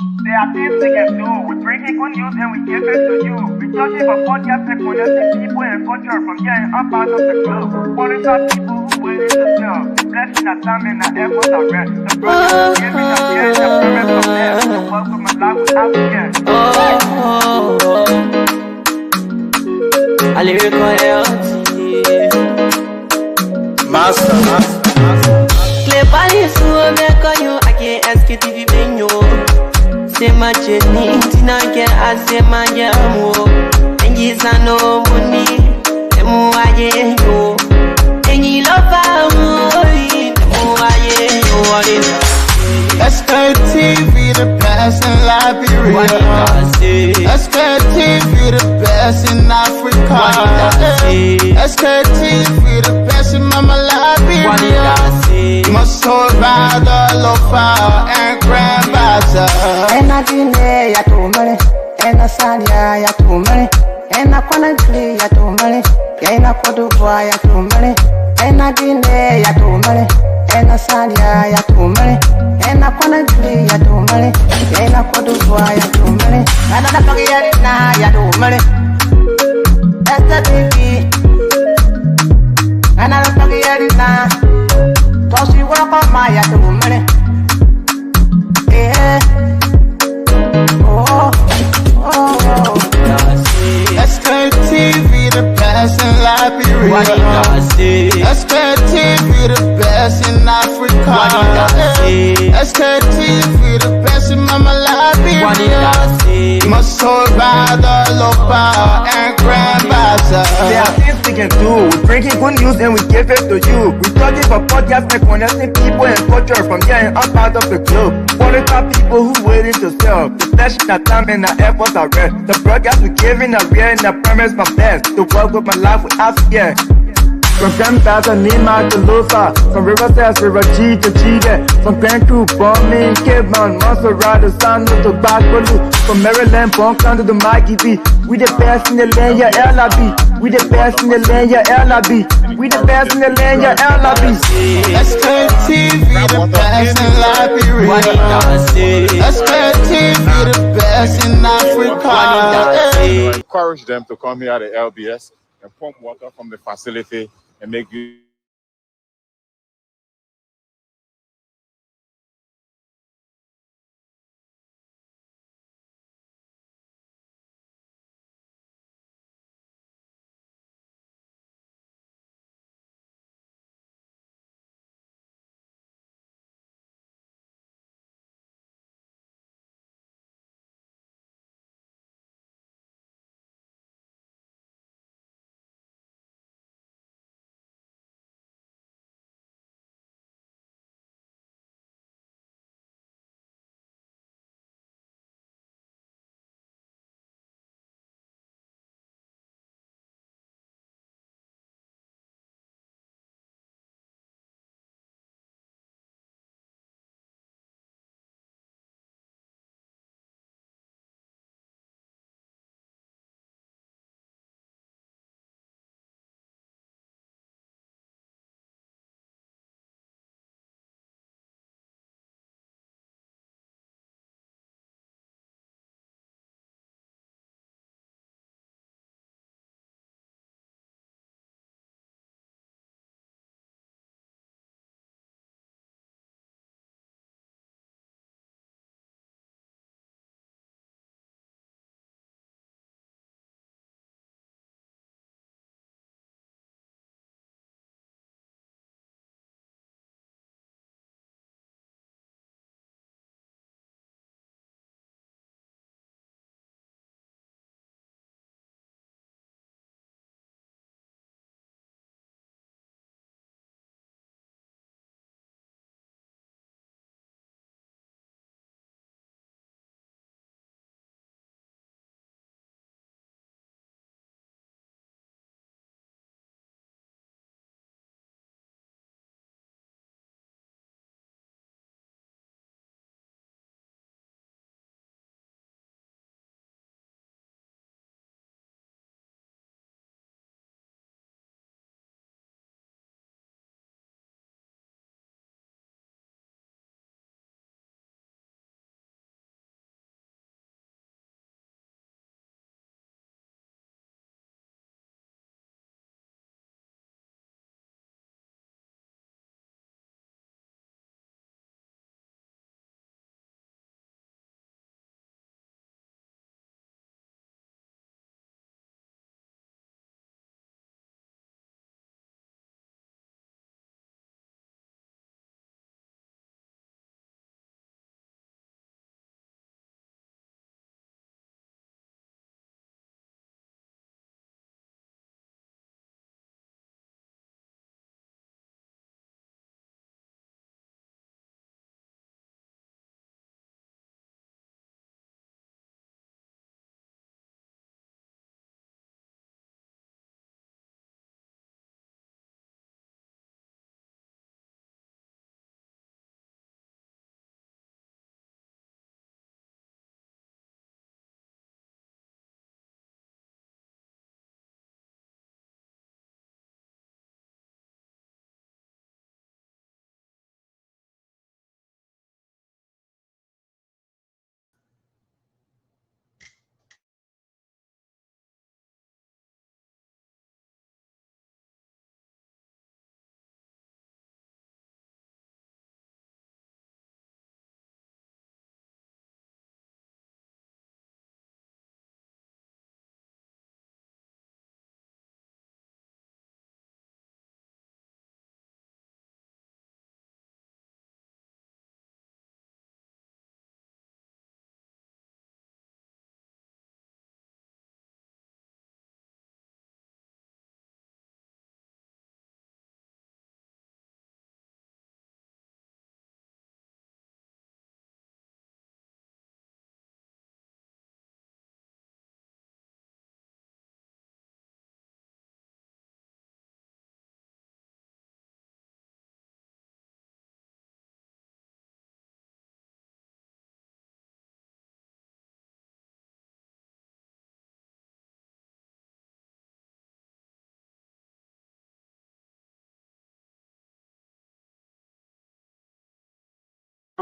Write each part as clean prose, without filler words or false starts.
There are things we can do. We bring in good news and we give it to you. We judge it for podcast and connecting people and culture from here and up out of the globe. Following our people who willing to sell. The blessing that time and the efforts are rest. The brothers we giving us here and the parents from there. The welcome and life without fear. A lyrical health. Master. Clay Paris, who make on you, I can't ask it if you been you. Say my journey, Tina can ask my jamo. And yes, I know money, and more I know. And you love our money, more I know. Sktv, the best in Liberia. Sktv, the best in Africa. Sktv, the best in Mama Liberia. Must hold by the lofa and grandbaza. And I didn't ya to money, and I said ya to money, and I can't play ya to money, and I could buy ya to money, and I didn't ya to money, and I said ya to money, and I can't play ya to money, and I could buy ya to money, and I don't get it now ya to money. That's the baby, and I don't get it now. Cause you work on my ya to money. Yeah. Sktv, the best in Liberia. Sktv, the best in Africa. Sktv, the best in Mama Liberia. Must hold by the lofa and grandbaza. There are things we can do. We bring in good news and we give it to you. We judge it for podcast and connecting people and culture from here and up out of the globe. Following our people who willing to sell. The blessing that time and the efforts are rest. The broadcast we giving are real and the promise from best. The world with my life without fear. From Grandfather Nimba to Lufa, from Riverside River G to Chile, from Grand Crew, Bombing, Cape Mount, Montserrat, the San to Bacalu, from Maryland, Bonk to the Mikey B. We the best in the land, yeah, LIB. We the best in the land, yeah, LIB. We the best in the land, yeah, LIB. Sktv, the best in Liberia. Sktv, the best in Africa. Encourage them to come here at the LBS and pump water from the facility and make use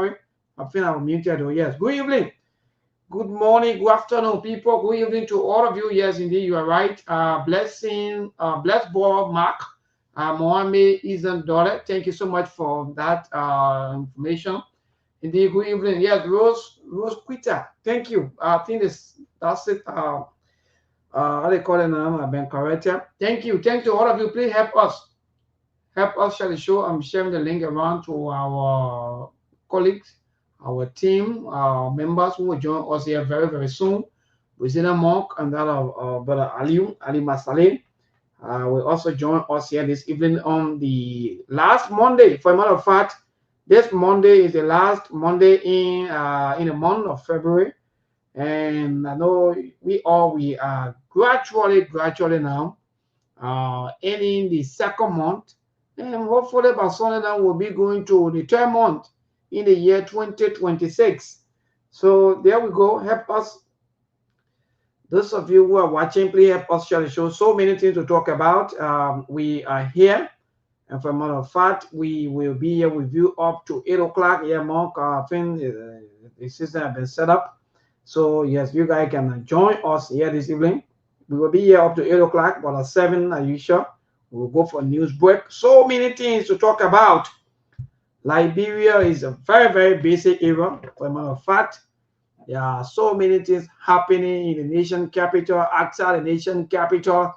I think I'm muted. Oh, yes. Good evening. Good morning, good afternoon, people. Good evening to all of you. Yes, indeed, you are right. Blessed boy, Mark, Mohammed Isn't daughter. Thank you so much for that information. Indeed, good evening. Yes, Rose Quita. Thank you. I think that's it. How they call it now? I've been corrected. Thank you. Thank you, all of you. Please help us. Help us share the show. I'm sharing the link around to our colleagues, our team, our members who will join us here very, very soon. Brazilian Monk and that of Brother Ali Masale will also join us here this evening on the last Monday. For a matter of fact, this Monday is the last Monday in the month of February. And I know we are gradually now ending the second month. And hopefully by Sunday now we'll be going to the third month in the year 2026. So there we go. Help us. Those of you who are watching, please help us share the show. So many things to talk about. We are here. And for a matter of fact, we will be here with you up to 8 o'clock. Yeah, Mark, I think the system has been set up. So yes, you guys can join us here this evening. We will be here up to 8 o'clock, but at 7, as usual, we'll go for a news break. So many things to talk about. Liberia is a very, very basic area. For a matter of fact, there are so many things happening in the nation capital, outside the nation capital.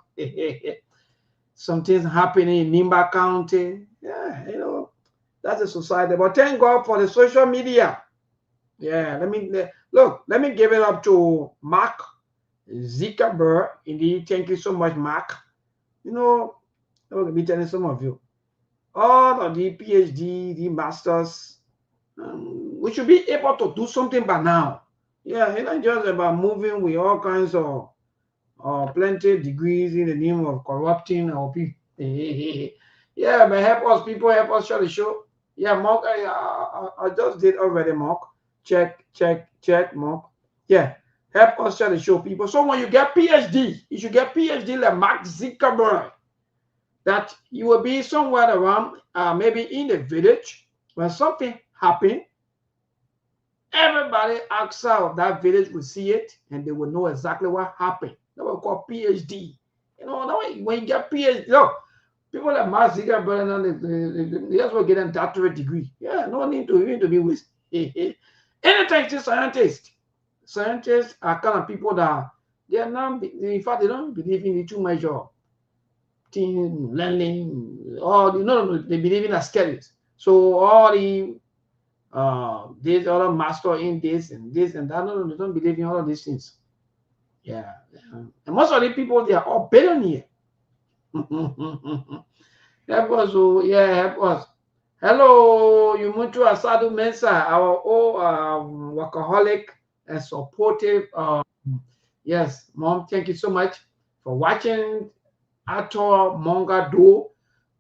Some things happening in Nimba County. Yeah, that's a society. But thank God for the social media. Yeah, let me give it up to Mark Zuckerberg. Indeed, thank you so much, Mark. I'm going to be telling some of you. All of the PhD, the masters, we should be able to do something by now. Yeah, it's not just about moving with all kinds of plenty of degrees in the name of corrupting our people. Yeah, but help us, people, help us share the show. Yeah, Mark, I just did already, Mark. Check, Mark. Yeah, help us share the show, people. So when you get PhD, you should get PhD like Mark Zuckerberg. That you will be somewhere around, maybe in the village, when something happened. Everybody outside of that village will see it, and they will know exactly what happened. That we call PhD. That way, when you get PhD, people like Mark Zuckerberg, they just will get a doctorate degree. Yeah, no need to be with. Anytime it's scientists are kind of people that they are not. In fact, they don't believe in the two major things, learning. They believe in ascetics. So all the these other master in this and that. No, they don't believe in all of these things. Yeah. And most of the people, they are all billionaires. Help us. Help us. Hello, Yumutu Asadu Mensa, our old workaholic and supportive. Yes, Mom, thank you so much for watching. Ator Monga Do,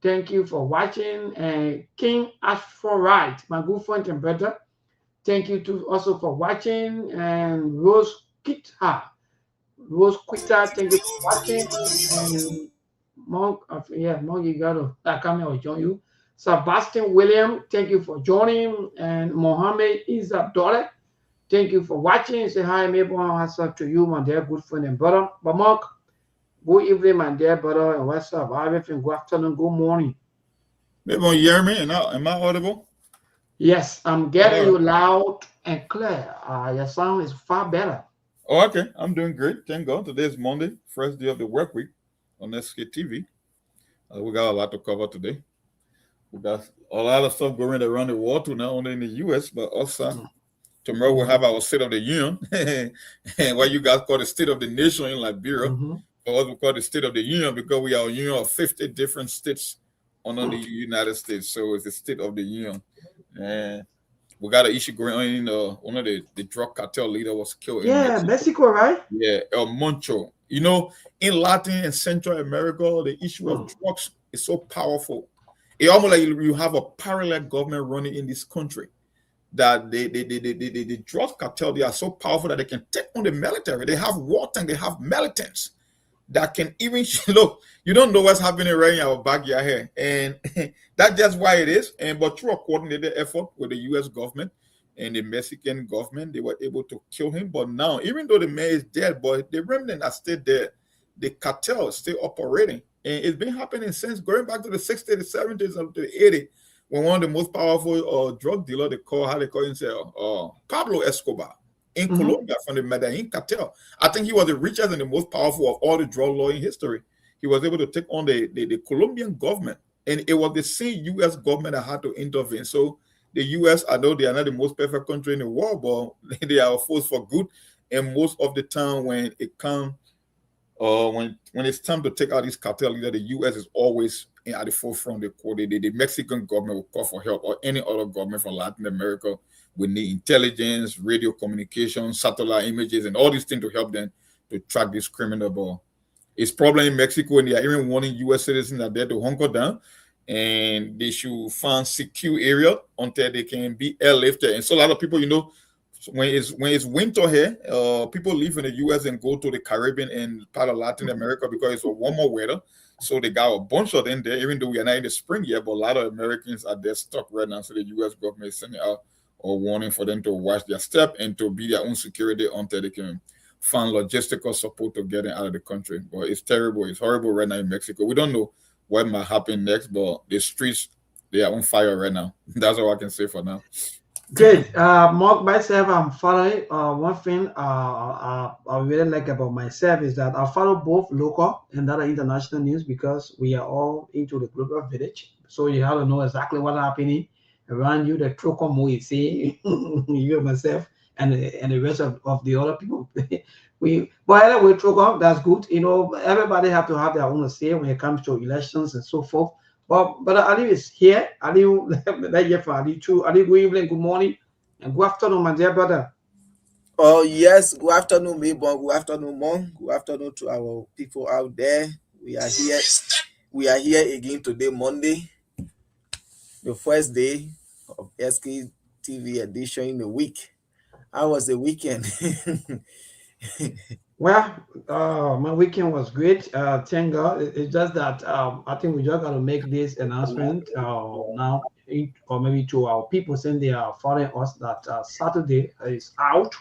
thank you for watching. And King Ashforite, my good friend and brother, thank you too also for watching. And Rose Quita, thank you for watching. And Monk, Monk, you got to come here or join you. Sebastian William, thank you for joining. And Mohammed Isabdole, thank you for watching. Say hi, maybe I'll to you, my dear good friend and brother. But Mark, good evening, my dear brother, and what's up? Everything, good afternoon, good morning. Maybe you hear me? Am I audible? Yes, I'm getting you loud and clear. Your sound is far better. Oh, okay. I'm doing great. Thank God. Today is Monday, first day of the work week on Sktv. We got a lot to cover today. We got a lot of stuff going around the world too, not only in the US, but also tomorrow we'll have our State of the Union. And what you guys call the State of the Nation in Liberia. For us, we call the State of the Union because we are a union of 50 different states under the United States. So it's the State of the Union. And we got an issue going on. One of the drug cartel leader was killed. Yeah, Mexico, right? Yeah, El Moncho. In Latin and Central America, the issue of drugs is so powerful. It's almost like you have a parallel government running in this country. That the drug cartel, they are so powerful that they can take on the military. They have war tanks, they have militants that can even look. You don't know what's happening right in our backyard here, and that's just why it is. But through a coordinated effort with the U.S. government, and the Mexican government, they were able to kill him. But now, even though the man is dead, but the remnant are still there. The cartel is still operating. And it's been happening since going back to the 60s, the 70s, up to the 80s, when one of the most powerful drug dealers, how they call himself, Pablo Escobar, in Colombia from the Medellin cartel. I think he was the richest and the most powerful of all the drug lords in history. He was able to take on the Colombian government. And it was the same U.S. government that had to intervene. So the U.S., I know they are not the most perfect country in the world, but they are a force for good. And most of the time when it comes, when it's time to take out these cartel leaders, the U.S. is always at the forefront. The Mexican government will call for help, or any other government from Latin America will need intelligence, radio communication, satellite images, and all these things to help them to track this criminal ball. It's probably in Mexico, and they are even warning U.S. citizens that they're to hunker down, and they should find secure area until they can be airlifted. And so a lot of people, when it's winter here, people leave in the U.S. and go to the Caribbean and part of Latin America because it's a warmer weather. So they got a bunch of them there, even though we are not in the spring yet, but a lot of Americans are there stuck right now. So the U.S. government is sending out a warning for them to watch their step and to be their own security until they can find logistical support to get them out of the country. But it's terrible. It's horrible right now in Mexico. We don't know what might happen next, but the streets, they are on fire right now. That's all I can say for now. Great. Mark, myself, I'm following. One thing I really like about myself is that I follow both local and other international news because we are all into the global village. So you have to know exactly what's happening around you. The Procurement we see, you and myself, and the rest of the other people. But anyway, Procurement, that's good. Everybody have to have their own say when it comes to elections and so forth. But Ali is here. Ali, let's hear from Ali too. Ali, good evening, good morning, and good afternoon, my dear brother. Oh, yes. Good afternoon, Mabon. Good afternoon, Mom. Good afternoon to our people out there. We are here. We are here again today, Monday, the first day of Sktv edition in the week. How was the weekend? Well, my weekend was great. Thank God. It's just that I think we just got to make this announcement now, or maybe to our people saying they are following us that Saturday is out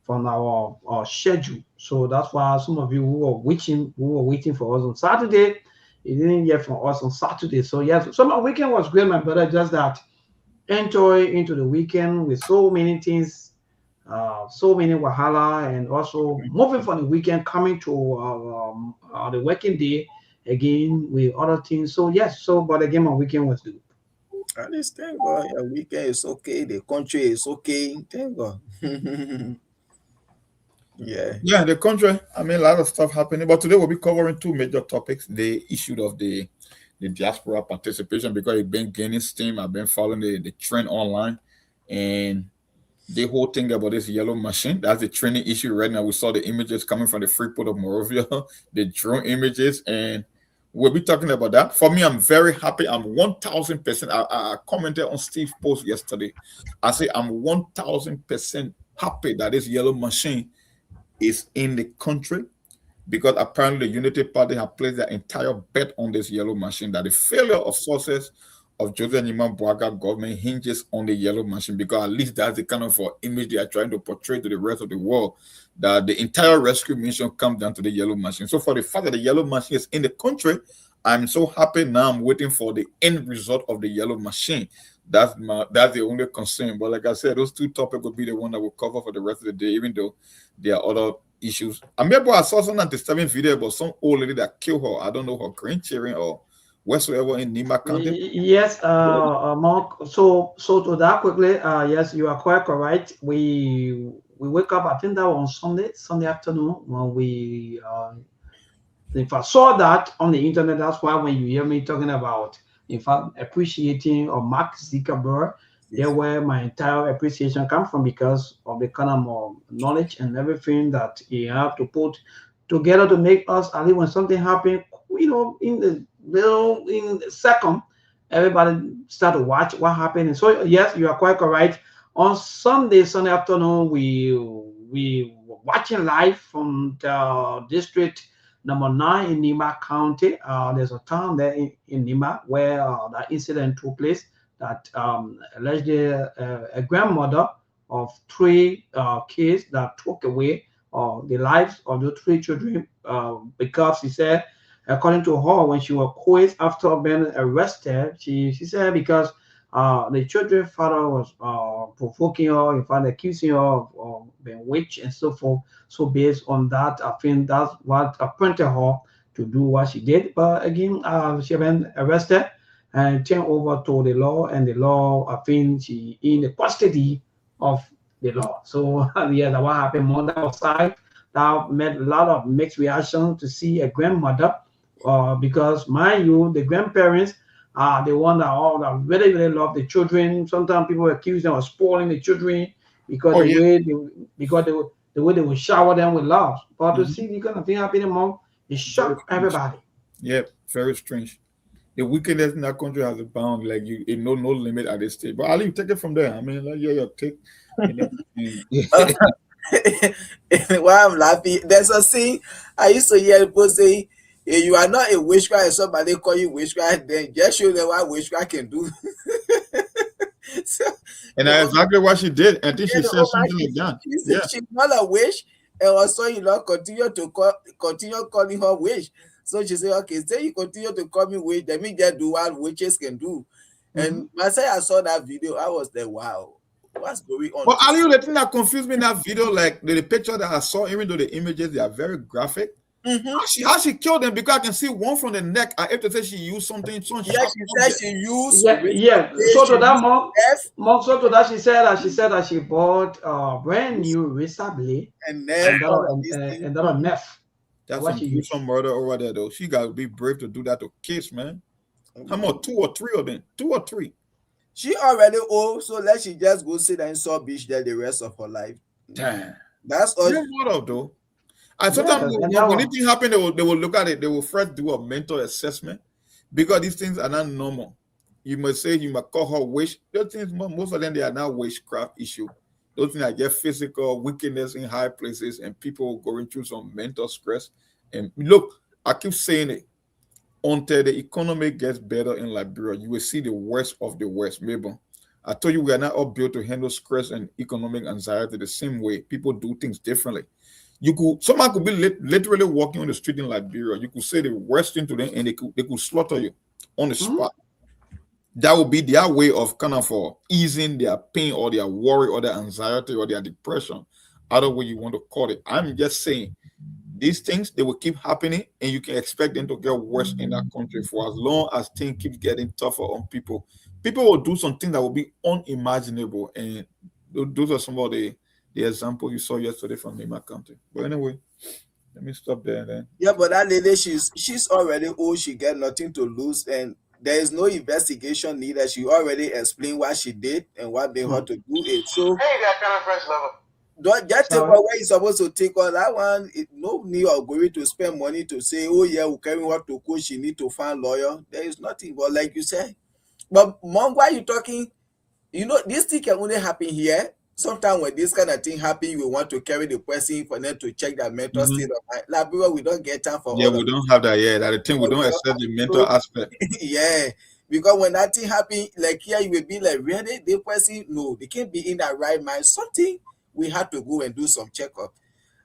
from our schedule. So that's why some of you who were waiting for us on Saturday, you didn't hear from us on Saturday. So yes, so my weekend was great, my brother. Just that enjoy into the weekend with so many things. So many wahala, and also moving from the weekend coming to the working day again with other things. So yes, but again my weekend was good. I understand, God. Your weekend is okay. The country is okay. Thank God. Yeah, the country. I mean, a lot of stuff happening. But today we'll be covering two major topics: the issue of the diaspora participation, because it's been gaining steam. I've been following the trend online, and the whole thing about this yellow machine, that's the trending issue right now. We saw the images coming from the Freeport of Morovia, the drone images, and we'll be talking about that. For me, I'm very happy. I'm 1,000%. I commented on Steve's post yesterday. I say I'm 1,000% happy that this yellow machine is in the country, because apparently the Unity Party have placed their entire bet on this yellow machine, that the failure of sources of Joseph Nimba government hinges on the yellow machine, because at least that's the kind of image they are trying to portray to the rest of the world, that the entire rescue mission comes down to the yellow machine. So for the fact that the yellow machine is in the country, I'm so happy. Now I'm waiting for the end result of the yellow machine. That's the only concern. But like I said, those two topics will be the one that we'll cover for the rest of the day, even though there are other issues. I remember I saw some disturbing video about some old lady that killed her. I don't know, her grandchildren or whatsoever in Nimba County. Yes, Mark. So to that quickly, yes, you are quite correct. We wake up. I think that was on Sunday afternoon, when we in fact saw that on the internet. That's why when you hear me talking about, in fact, appreciating or Mark Zuckerberg, there where my entire appreciation comes from, because of the kind of knowledge and everything that he have to put together to make us, at least when something happens, in the second, everybody start to watch what happened. And so yes, you are quite correct. On Sunday afternoon, we were watching live from the district number 9 in Nimba County. There's a town there in Nimba where that incident took place, that allegedly a grandmother of three kids that took away the lives of the three children because she said, according to her, when she was quiz after being arrested, she said because the children's father was provoking her, in fact, accusing her of being witch and so forth. So based on that, I think that's what prompted her to do what she did. But again, she been arrested and turned over to the law, and the law, I think, she in the custody of the law. So yeah, that what happened. Mother outside that made a lot of mixed reaction to see a grandmother, because mind you, the grandparents are the one that all that really really love the children. Sometimes people accuse them of spoiling the children because Oh the yeah. way they because the way they will shower them with love. But to Mhm. see the kind of thing happening among it Very shocked strange. everybody. Yeah, very strange. The wickedness in that country has a bound, like you, it no limit at this stage. But Ali, you take it from there. I mean, like yeah, your take and everything. Why I'm laughing? There's a saying I used to hear people say, if you are not a witchcraft and somebody call you witchcraft, then just show them what witchcraft can do. So And the that's woman, exactly what she did. I think yeah, she the said woman, something like that. she said Yeah. she's not a witch, and also continue calling her witch. So she said, okay, say you continue to call me witch, let me just do what witches can do. Mhm. And I said I saw that video, I was like, wow, what's going on But to Ali, see? the thing that confused me in that video, like the picture that I saw, even though the images they are very graphic, Mm-hmm. how she killed them, because I can see one from the neck. I have to say she used some Yeah, sharp she said object. she used Yeah, razor yeah. blade, So she to that used knife so to that she said that she bought a brand new razor blade and knife, and that all of and, these and, things. and that a knife. That's What some she used. gruesome murder over there, though. She got to be brave to do that to kids, man. How Mhm. much? Two or three of them? Two or three? She already old, so let she just go sit and saw beach there the rest of her life. Damn. That's all. Yeah, what up, though? And sometimes Yes, and that when one. anything happen, they will look at it. They will first do a mental assessment, because these things are not normal. You must say, you must call her wish. Those things, most of them, they are not witchcraft issue. Those things are just physical wickedness in high places and people going through some mental stress. And look, I keep saying it. Until the economy gets better in Liberia, you will see the worst of the worst. Maybe I told you we are not all built to handle stress and economic anxiety the same way. People do things differently. Someone could be literally walking on the street in Liberia. You could say the worst thing to them, and they could slaughter you on the Mhm. spot. That would be their way of kind of easing their pain or their worry or their anxiety or their depression. Either way you want to call it. I'm just saying these things, they will keep happening, and you can expect them to get worse in that country for as long as things keep getting tougher on people. People will do something that will be unimaginable, and those are some of the example you saw yesterday from Nimba County. But anyway, let me stop there then. Yeah, but that lady, she's already old. She get nothing to lose, and there is no investigation needed. She already explained what she did and what made her Hmm. to do it. So Hey, that kind of fresh level. don't just take Sorry. on where you're supposed to take on that one. No need of going to spend money to say, oh yeah, we carry what to coach. She need to find lawyer. There is nothing. But like you said, but mom, why you talking? You know, this thing can only happen here. Sometimes when this kind of thing happen, you will want to carry the person for them to check their mental Mhm. state of mind. Like, bro, we don't get time for Yeah, all we of don't have that yet. That the thing, we don't accept the mental so aspect. yeah, because when that thing happen, like here, you will be like, really, the person, no, they can't be in that right mind. Something we had to go and do some checkup.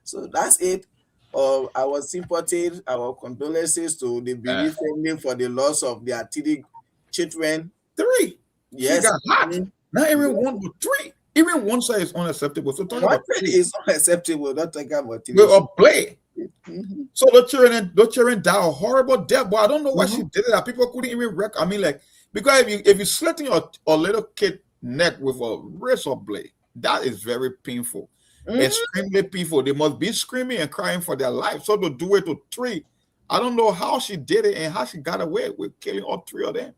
So that's it. Our sympathy, our condolences to the Uh, bereaved family for the loss of their three children. Three. She Yes, got hot. Not even one, but three. Even one side is unacceptable. So talking one about thing three. is unacceptable. Not talking about three. We're So, a play. mhm. So the children die a horrible death, but I don't know why she Mhm. did it. That people couldn't even I mean, like, because if you slitting a little kid neck with a razor blade, that is very painful, Mhm. extremely painful. They must be screaming and crying for their life. So to do it to three, I don't know how she did it and how she got away with killing all three of them.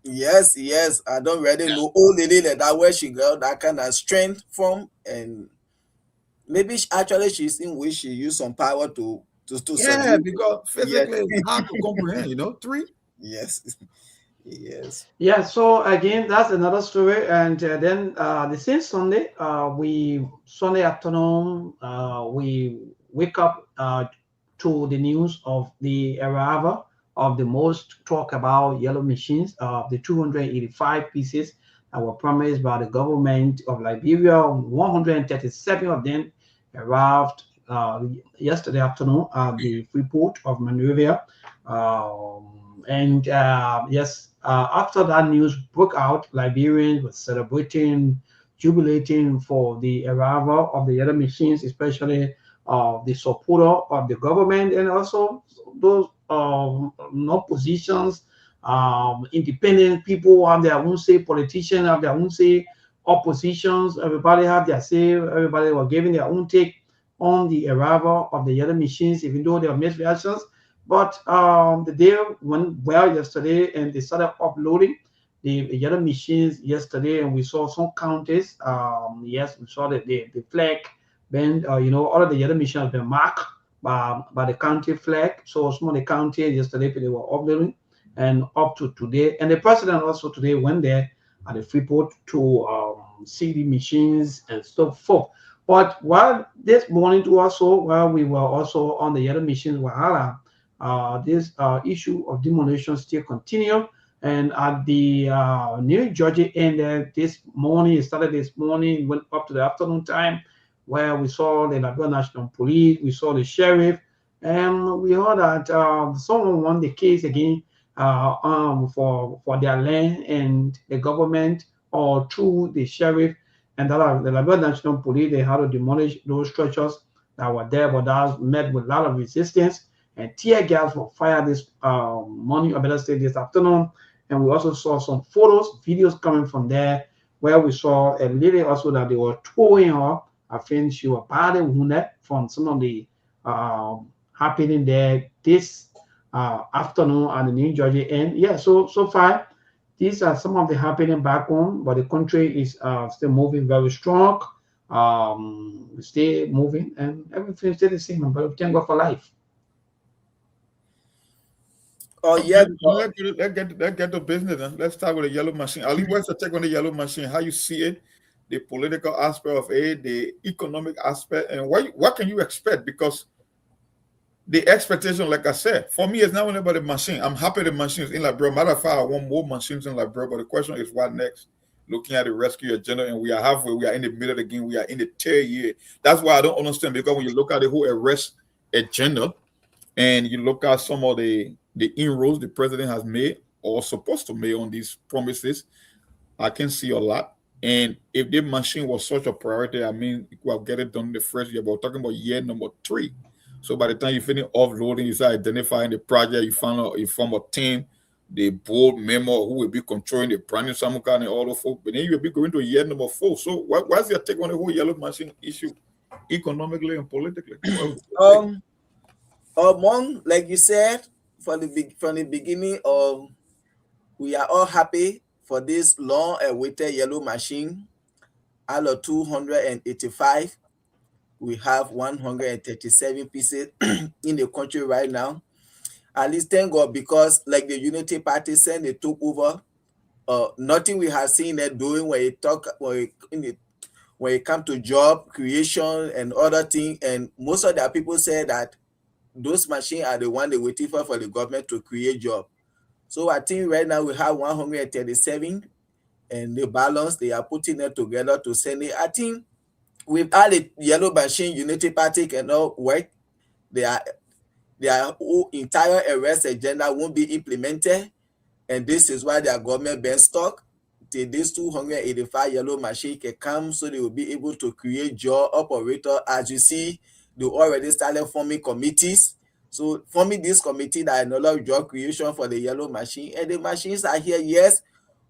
Yes, yes. I don't really know old lady like that where she got that kind of strength from, and maybe actually she's in which she used some power to Yeah, subdue. because Yes, physically it's hard to comprehend. Three. yes, yes. Yeah, so again, that's another story. And then the same Sunday, we Sunday afternoon, we wake up to the news of the arrival of the most talk about yellow machines, the 285 pieces were promised by the government of Liberia. 137 of them arrived yesterday afternoon at the Freeport of Monrovia. Yes, after that news broke out, Liberians were celebrating, jubilating for the arrival of the yellow machines, especially the supporter of the government and also those no positions, independent people have their own say, politicians have their own say, oppositions, everybody have their say, everybody were giving their own take on the arrival of the yellow machines, even though there were mixed reactions. But the day went well yesterday, and they started uploading the yellow machines yesterday, and we saw some counties. Yes, we saw the flag. Then all of the yellow machines have been marked by the county flag. So some of the counties yesterday they were uploading, and up to today. And the president also today went there at the Freeport to see the machines and so forth. But while this morning too also, while we were also on the yellow machines, Wahala, this issue of demolition still continue. And at the New Jersey end this morning, it started this morning, went up to the afternoon time, where we saw the Liberia National Police, we saw the sheriff, and we heard that someone won the case again for their land, and the government or through the sheriff and the Liberia National Police, they had to demolish those structures that were there, but that met with a lot of resistance, and tear gas were fired this morning, or better say this afternoon. And we also saw some photos, videos coming from there, where we saw a lady also that they were towing her. I think she was badly wounded from some of the happening there this afternoon at the New Jersey end. Yeah, so far, these are some of the happening back home, but the country is still moving very strong. We stay moving, and everything still the same. But thank God for life. Oh yeah. Let's get to business. Then. Let's start with the yellow machine. Ali, what's the take on the yellow machine? How you see it, the political aspect of it, the economic aspect, and what can you expect? Because the expectation, like I said, for me, it's not only about the machine. I'm happy the machines in Liberia. Matter of fact, I want more machines in Liberia. But the question is, what next? Looking at the rescue agenda, and we are halfway. We are in the middle of the game. We are in the third year. That's why I don't understand. Because when you look at the whole arrest agenda, and you look at some of the inroads the president has made or supposed to make on these promises, I can see a lot. And if the machine was such a priority, I mean, we'll get it done the first year. But we're talking about year number 3. So by the time you finish offloading, you start identifying the project, you find out, you form a team, the board member who will be controlling the branding, some kind of all the folk. But then you'll be going to year number 4. So what's your take on the whole yellow machine issue, economically and politically? Among, like you said, from the beginning of, we are all happy for this long-awaited yellow machine. Out of 285, we have 137 pieces in the country right now. At least thank God, because like the Unity Party said, they took over. Nothing we have seen them doing when it comes to job creation and other things. And most of the people say that those machines are the one they waiting for the government to create job. So I think right now we have 137, and the balance they are putting it together to send it. I think with all the yellow machine, Unity Party cannot work. Their whole entire arrest agenda won't be implemented, and this is why their government been stuck. This 285 yellow machine can come, so they will be able to create job operator. As you see, they already started forming committees. So forming this committee that another job creation for the yellow machine, and the machines are here, yes,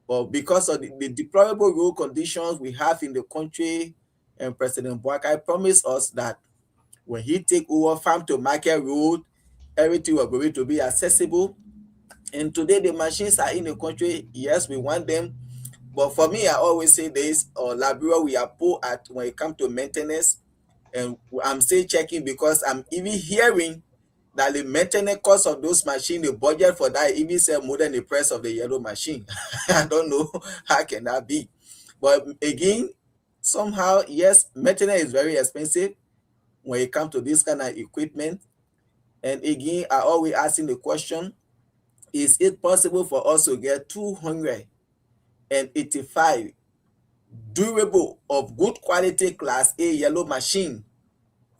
but because of the deplorable road conditions we have in the country, and President Boakai promised us that when he take over farm to market road, everything was going to be accessible. And today the machines are in the country. Yes, we want them. But for me, I always say this, Liberia, we are poor at when it comes to maintenance. And I'm still checking, because I'm even hearing that the maintenance cost of those machines, the budget for that even say more than the price of the yellow machine. I don't know how can that be. But again, somehow, yes, maintenance is very expensive when it comes to this kind of equipment. And again, I always asking the question, is it possible for us to get 200 and 85 durable of good quality class A yellow machine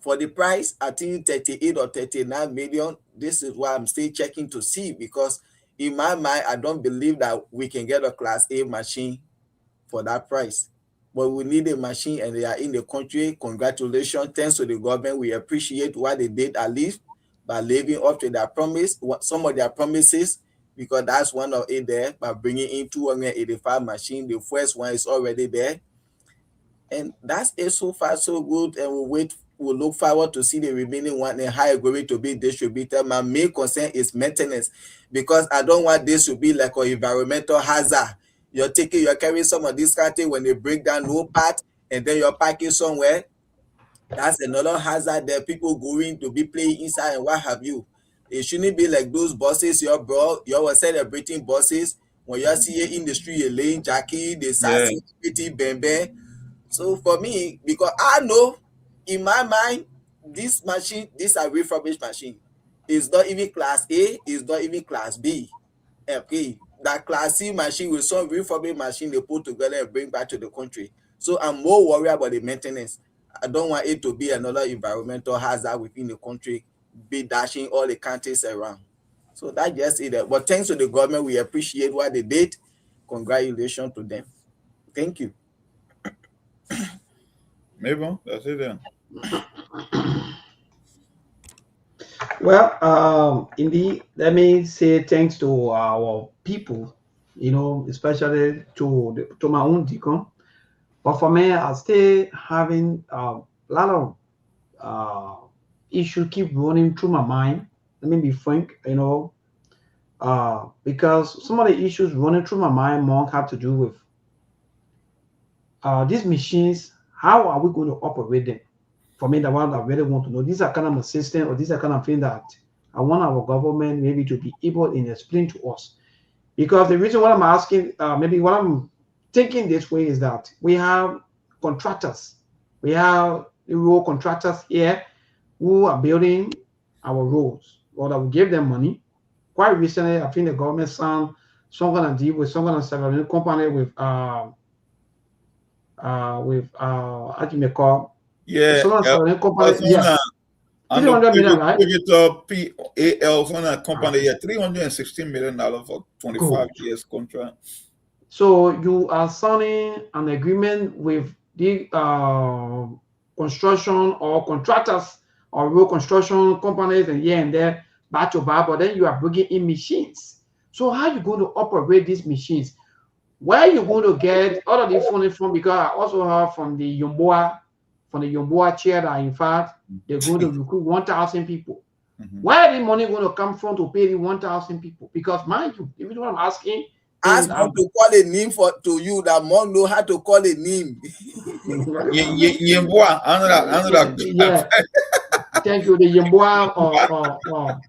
for the price. I think 38 or 39 million. This is why I'm still checking to see, because in my mind I don't believe that we can get a class A machine for that price. But we need a machine, and they are in the country. Congratulations, thanks to the government. We appreciate what they did, at least by living up to their promise, some of their promises, because that's one of it there, by bringing in 285 machines. The first one is already there, and that's it. So far so good, and we'll look forward to see the remaining one and how it's going to be distributed. My main concern is maintenance, because I don't want this to be like an environmental hazard. You're carrying some of this kind, when they break down, no part, and then you're parking somewhere. That's another hazard there. People going to be playing inside and what have you. It shouldn't be like those buses you were celebrating buses. When you see it in the street, you're laying Jackie, they start celebrating bang. So for me, because I know in my mind, this machine, this a refurbished machine, is not even class A, is not even class B. Okay, that class C machine with some refurbished machine they put together and bring back to the country. So I'm more worried about the maintenance. I don't want it to be another environmental hazard within the country, be dashing all the countries around. So that's just it. But thanks to the government, we appreciate what they did. Congratulations to them. Thank you. Maybe that's it then. Well, indeed, let me say thanks to our people, especially to my own deacon. But for me, I stay having a lot of issues keep running through my mind. Let me be frank, because some of the issues running through my mind more have to do with these machines. How are we going to operate them? For me, the one I really want to know. These are kind of a system, or these are kind of thing that I want our government maybe to be able to explain to us. Because the reason why I'm asking, maybe what I'm thinking this way is that we have contractors. We have road contractors here who are building our roads, or that we give them money. Quite recently, I think the government signed some kind of deal with some kind of several company with how do you call? Yeah, company, yeah. And the 300 million, right? PAL from a company, yeah, $316 million for 25 years contract. So you are signing an agreement with the construction or contractors or road construction companies and here and there, back to back, but then you are bringing in machines. So how are you going to operate these machines? Where are you going to get all of these funding from? Because I also heard from the Yomboa chair that in fact they're going to recruit 1,000 people. Where are the money going to come from to pay the 1,000 people? Because mind you, even what I'm asking, ask how to call a name to you that mom know how to call a name. Yomboa, yeah. Thank you. The Yomboa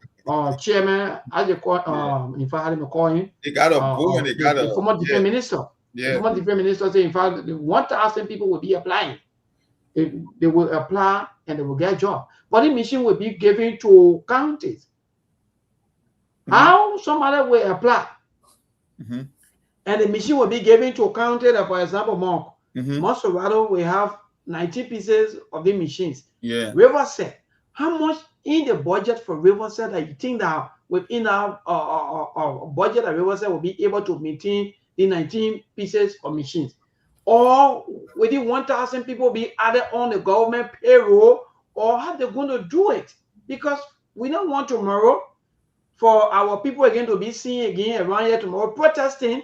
chairman, as you call, in fact, how do you call him? They got a boom and they got the former defense minister. Yeah. The former defense minister said, in fact, 1,000 people will be applying. They will apply and they will get a job. But the machine will be given to counties. How somebody will apply? And the machine will be given to a county that, for example, Monserrato will have 90 pieces of the machines. Yeah. Riverside, how much in the budget for Riverside that you think that within our budget that Riverside will be able to maintain the 19 pieces of machines? Or within 1,000 people be added on the government payroll, or how they're going to do it? Because we don't want tomorrow for our people again to be seen again around here tomorrow protesting.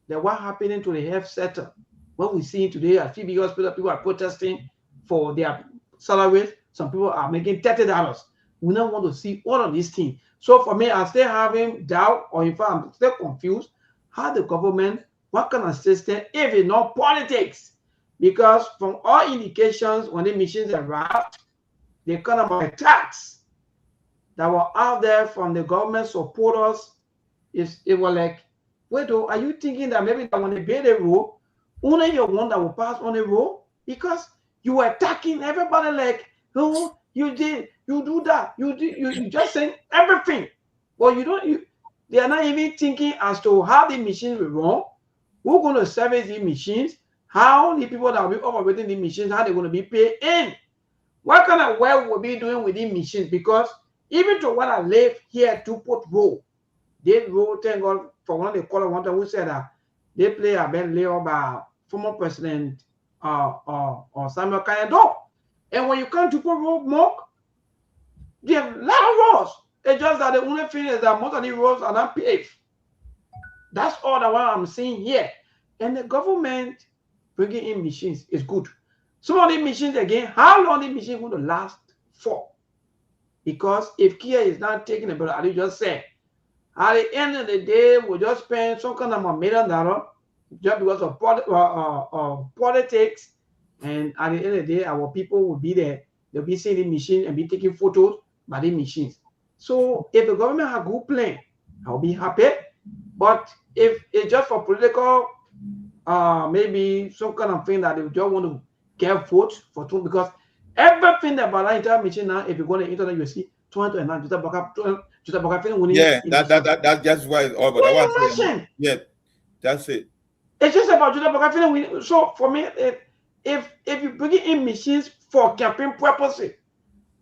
Then what happening to the health sector? What we see today at Phoebe Hospital, people are protesting for their salaries. Some people are making $30. We don't want to see all of these things. So for me, I'm still having doubt, or in fact, I'm still confused how the government, what kind of system, if it's not politics? Because from all indications, when the machines arrived, the kind of attacks that were out there from the government supporters, it was like, wait, are you thinking that maybe that when they build a road, only you're one that will pass on the road? Because you were attacking everybody like, oh, you did, you do that, you just saying everything. Well, they are not even thinking as to how the machine will run, Who's going to service these machines? How the people that will be operating the machines, how they're going to be paid in? What kind of work we'll be doing with these machines? Because even to when I live here to put role, they role, thank God for one of the caller one time who said that they play a band laid by former president or Samuel Kanyado. And when you come to put role, Mark, they have a lot of roads. It's just that the only thing is that most of the roads are not paved. That's all that what I'm seeing here. And the government bringing in machines is good. Some of the machines again, how long the machine going to last for? Because if Kia is not taking it, but as you just said, at the end of the day, we just spend some kind of $1 million just because of politics. And at the end of the day, our people will be there. They'll be seeing the machine and be taking photos by the machines. So if the government has a good plan, I'll be happy. But if it's just for political, maybe some kind of thing that they just want to get votes for two, because everything about that entire machine now, if you go on the internet, you see 209 yeah, that's why it's all about. Yeah, that's it. It's just about Judah. So for me, if you bring in machines for campaign purposes,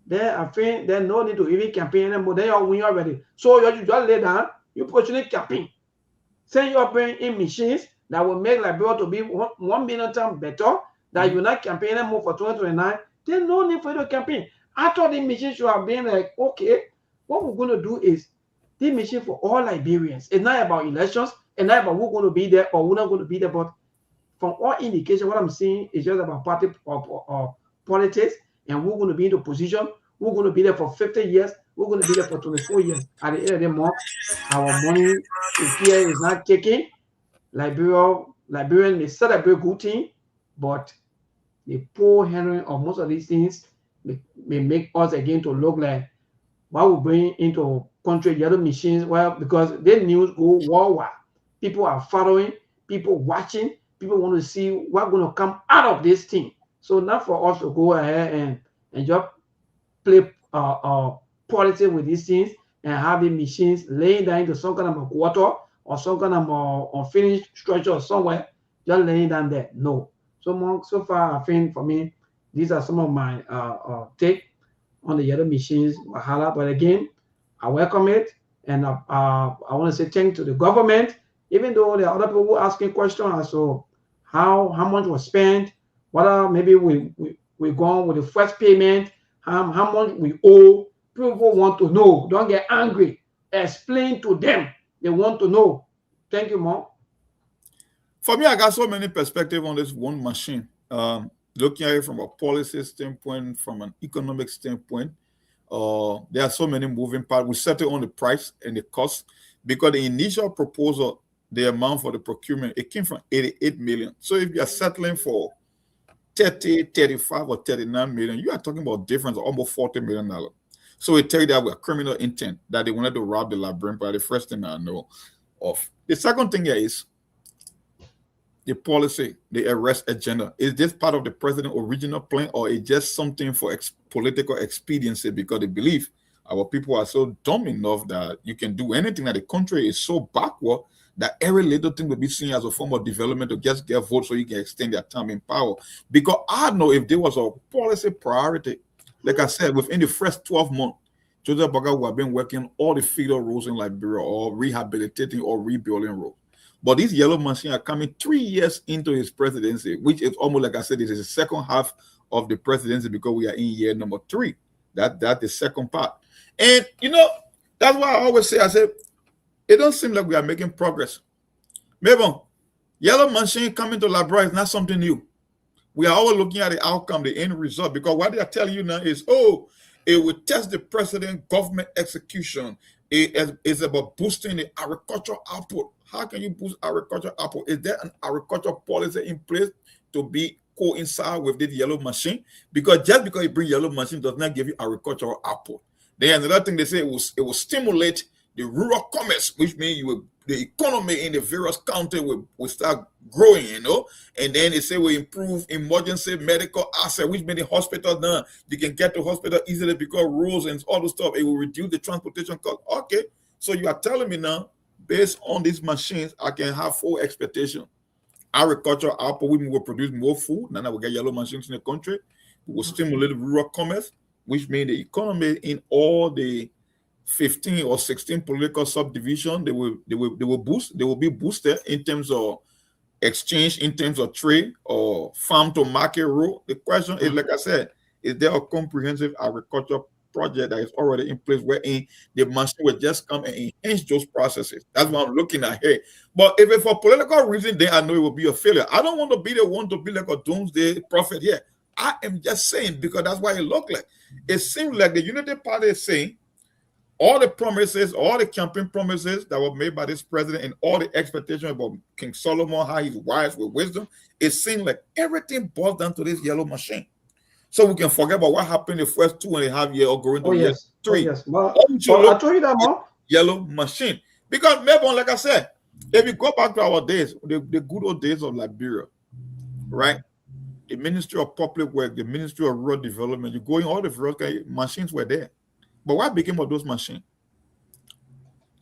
then I think there's no need to even campaign anymore. Then you're winning already. So you just lay down, you continue campaign. Say you're bringing in machines that will make Liberia to be 1 million times better, that you're not campaigning anymore for 2029, there's no need for you to campaign. I thought the machines should have been like, okay, what we're going to do is the machine for all Liberians. It's not about elections, it's not about who's going to be there or who's not going to be there, but from all indication, what I'm seeing is just about party or politics and who's going to be in the position, who's going to be there for 50 years, who's going to be there for 24 years. At the end of the month, our money here is not taking. Liberian may celebrate good thing, but the poor handling of most of these things may make us again to look like what we bring into country yellow machines. Well, because the news go worldwide, people are following, people watching, people want to see what's going to come out of this thing. So not for us to go ahead and just play politics with these things and have the machines laying down into some kind of a water or some kind of unfinished structure somewhere, just laying down there. No. So far, I think for me, these are some of my take on the yellow machines, Wahala. But again, I welcome it, and I want to say thank to the government, even though there are other people asking questions as to how much was spent, whether maybe we gone with the first payment, how much we owe. People want to know. Don't get angry. Explain to them. They want to know. Thank you, Mom. For me, I got so many perspectives on this one machine. Looking at it from a policy standpoint, from an economic standpoint, there are so many moving parts. We settle on the price and the cost because the initial proposal, the amount for the procurement, it came from 88 million. So if you are settling for 30, 35, or 39 million, you are talking about difference of almost $40 million. So it tells you that we are criminal intent, that they wanted to rob the Liberian by the first thing I know of. The second thing here is the policy, the arrest agenda. Is this part of the president's original plan, or is just something for political expediency because they believe our people are so dumb enough that you can do anything, that the country is so backward that every little thing will be seen as a form of development to just get votes so you can extend their time in power? Because I know if there was a policy priority, like I said, within the first 12 months, Joseph Boga would have been working all the feeder roads in Liberia or rehabilitating or rebuilding roads. But these yellow machines are coming 3 years into his presidency, which is almost like I said, this is the second half of the presidency because we are in year number 3. That's the second part. And, that's why I always say, I said, it don't seem like we are making progress. Maybe yellow machine coming to Liberia is not something new. We are always looking at the outcome, the end result, because what they are telling you now is, it will test the president government execution. It is about boosting the agricultural output. How can you boost agricultural output? Is there an agricultural policy in place to be coincide with this yellow machine? Because just because you bring yellow machine does not give you agricultural output. Then another thing they say it will stimulate the rural commerce, which means the economy in the various counties will start growing, and then they say we improve emergency medical asset, which means the hospital now you can get to hospital easily because roads and all the stuff. It will reduce the transportation cost. Okay, so you are telling me now, based on these machines, I can have full expectation agricultural output, we will produce more food. Now we get yellow machines in the country. We will stimulate rural commerce, which means the economy in all the 15 or 16 political subdivisions, they will be boosted in terms of exchange, in terms of trade or farm to market rule. The question is, like I said, is there a comprehensive agriculture project that is already in place wherein the machine will just come and enhance those processes? That's what I'm looking at here. But if it's for political reason, then I know it will be a failure. I don't want to be the one to be like a doomsday prophet here. I am just saying, because that's what it looked like. It seems like the Unity Party is saying all the promises, all the campaign promises that were made by this president and all the expectations about King Solomon, how he's wise with wisdom, it seems like everything boils down to this yellow machine. So we can forget about what happened the first 2.5 years or going to year 3. Yes. Well, I told you that, Mark. Yellow machine. Because, maybe, like I said, if you go back to our days, the good old days of Liberia, right? The Ministry of Public Work, the Ministry of Rural Development, you go in all the rural machines were there. But what became of those machines?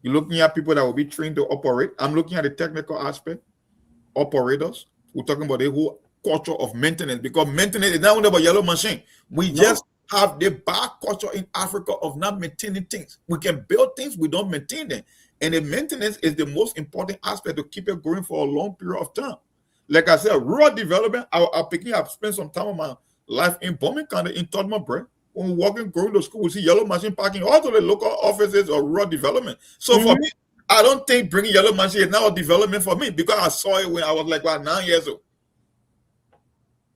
You're looking at people that will be trained to operate. I'm looking at the technical aspect, operators. We're talking about the whole culture of maintenance, because maintenance is not only about yellow machine. We just have the bad culture in Africa of not maintaining things. We can build things, we don't maintain them. And the maintenance is the most important aspect to keep it going for a long period of time. Like I said, rural development, I've spent some time of my life in Bombing County, in Tottenham, when we're walking, going to school, we see yellow machine parking all to the local offices of rural development. So for me, I don't think bringing yellow machine is now a development for me, because I saw it when I was like about 9 years old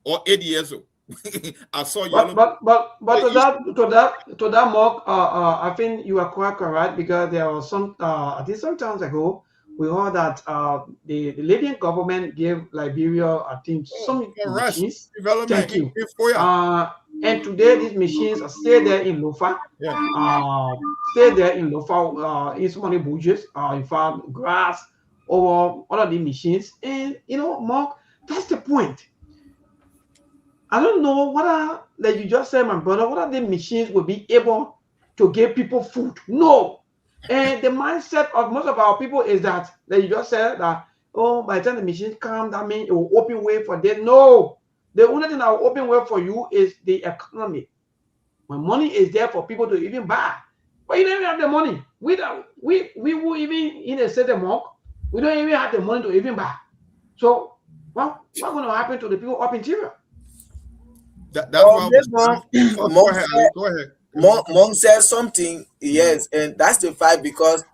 or 8 years old. I saw yellow. But to that, Mark, I think you are quite correct, because there was some I think some time ago we heard that the Libyan government gave Liberia, I think, some machines. Thank you. And today these machines are still there in Lofa. Stay there in Lofa. In so many bushes. You found grass over all of the machines. And Mark, that's the point. I don't know whether, like you just said, my brother, whether the machines will be able to give people food. No. And the mindset of most of our people is that, like you just said, that, by the time the machines come, that means it will open way for them. No. The only thing that will open way for you is the economy. When money is there for people to even buy. But you don't even have the money. We will even, in a certain Mark, we don't even have the money to even buy. So, what's going to happen to the people up in Nigeria? Go ahead. Monk said something, yes, and that's the fact, because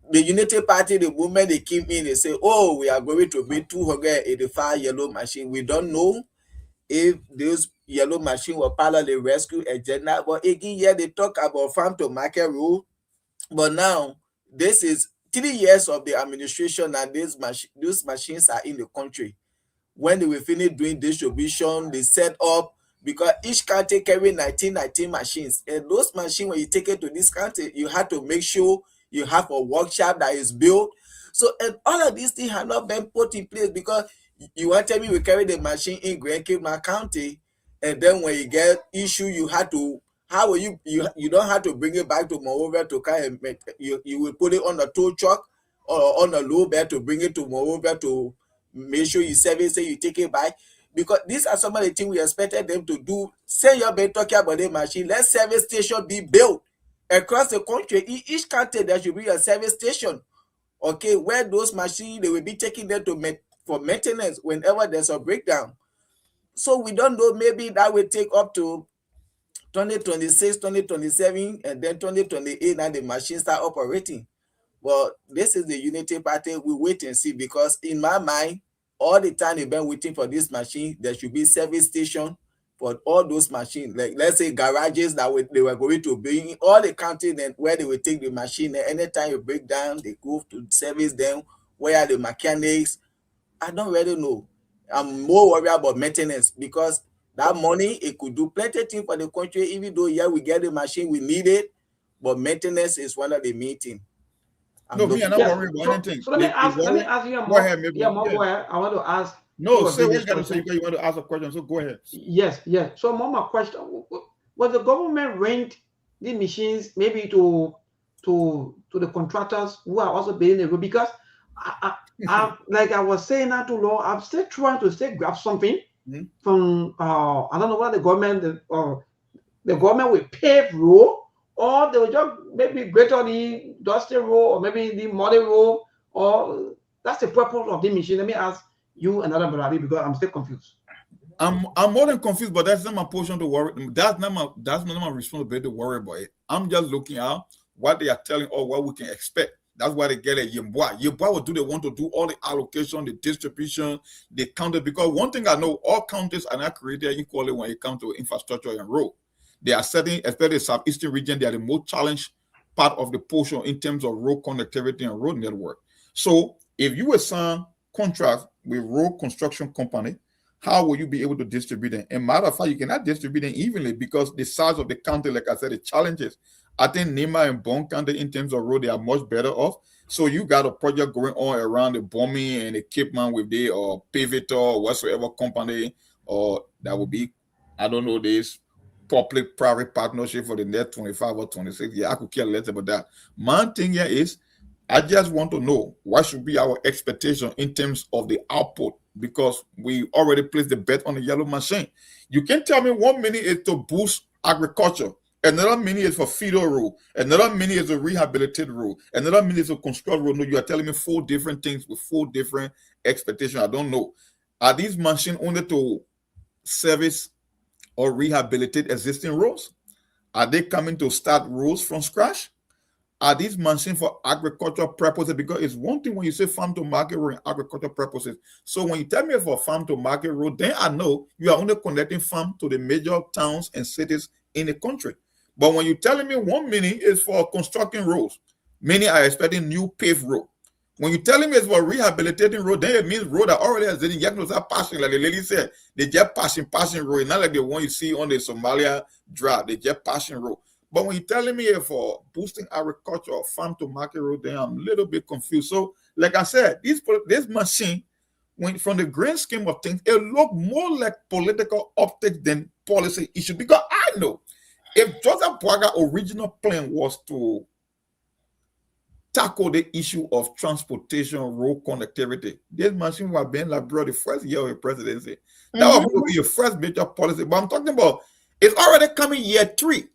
the Unity Party, the moment they came in, they say, we are going to bring 285 yellow machine. We don't know if those yellow machine were part of the rescue agenda. But again, they talk about farm to market rule. But now, this is 3 years of the administration, and those machines are in the country. When they will finish doing distribution, they set up, because each county carry 19 machines. And those machines, when you take it to this county, you have to make sure you have a workshop that is built. So, and all of these things have not been put in place, because you want to tell me we carry the machine in Grand Cape County, and then when you get issue, you have to, how will you don't have to bring it back to Monrovia to kind of you will put it on a tow truck or on a low bed to bring it to Monrovia to make sure you service it, you take it back. Because these are some of the things we expected them to do. Say you've been talking about the machine, let service station be built across the country. In each county, there should be a service station, okay, where those machines, they will be taking them for maintenance whenever there's a breakdown. So we don't know, maybe that will take up to 2026, 2027, and then 2028, now the machines start operating. Well, this is the Unity Party. We wait and see, because in my mind, all the time they've been waiting for this machine, there should be service station for all those machines. Like, let's say garages that they were going to bring all the county, then where they will take the machine. And anytime you break down, they go to service them. Where are the mechanics? I don't really know. I'm more worried about maintenance, because that money, it could do plenty of things for the country. Even though, we get the machine, we need it, but maintenance is one of the main things. No, me, I'm not worried about anything. So let me ask you. Go ahead, maybe. Go ahead. I want to ask. No, say what you got to say, because you want to ask a question. So go ahead. Yes. So, my question: was the government rent the machines maybe to the contractors who are also building the road? Because like I was saying not too long, I'm still trying to grab something from I don't know what the government the government will pave road, or they will just maybe greater the dusty road, or maybe the muddy road, or that's the purpose of the machine. Let me ask you another brother because I'm still confused. I'm more than confused, but that's not my portion to worry. That's not my responsibility to worry about it. I'm just looking at what they are telling or what we can expect. That's why they get a Yimboa. Yimboa will do, they want to do all the allocation, the distribution, the county. Because one thing I know, all counties are not created equally when it comes to infrastructure and road. They are setting, especially the southeastern region, they are the most challenged part of the portion in terms of road connectivity and road network. So if you assign contract with road construction company, how will you be able to distribute them? And matter of fact, you cannot distribute them evenly because the size of the county, like I said, the challenges. I think Nimba and Bon County, in terms of road, they are much better off. So you got a project going on around the bombing and equipment with the Pivotal or whatsoever company, or that will be, I don't know, this public-private partnership for the next 25 or 26 years. I could care less about that. My thing here is, I just want to know what should be our expectation in terms of the output, because we already placed the bet on the yellow machine. You can tell me 1 minute is to boost agriculture, another minute is for feeder road, another minute is a rehabilitated road, another minute is a construct road. No, you are telling me 4 different things with 4 different expectations. I don't know. Are these machines only to service or rehabilitate existing roads? Are they coming to start roads from scratch? Are these machines for agricultural purposes? Because it's one thing when you say farm to market road and agricultural purposes. So when you tell me for farm to market road, then I know you are only connecting farm to the major towns and cities in the country. But when you're telling me 1 minute is for constructing roads, many are expecting new paved road. When you're telling me it's for rehabilitating road, then it means road that already has didn't yet passing, like the lady said. They just passing road, not like the one you see on the Somalia drive. They just passing road. But when you're telling me for boosting agriculture or farm to market road, then I'm a little bit confused. So, like I said, this machine, when from the grand scheme of things, it looked more like political optics than policy issue. Because I know if Joseph Boaga's original plan was to tackle the issue of transportation, road connectivity, this machine would have been like, bro, the first year of the presidency. That would be your first major policy. But I'm talking about, it's already coming year 3.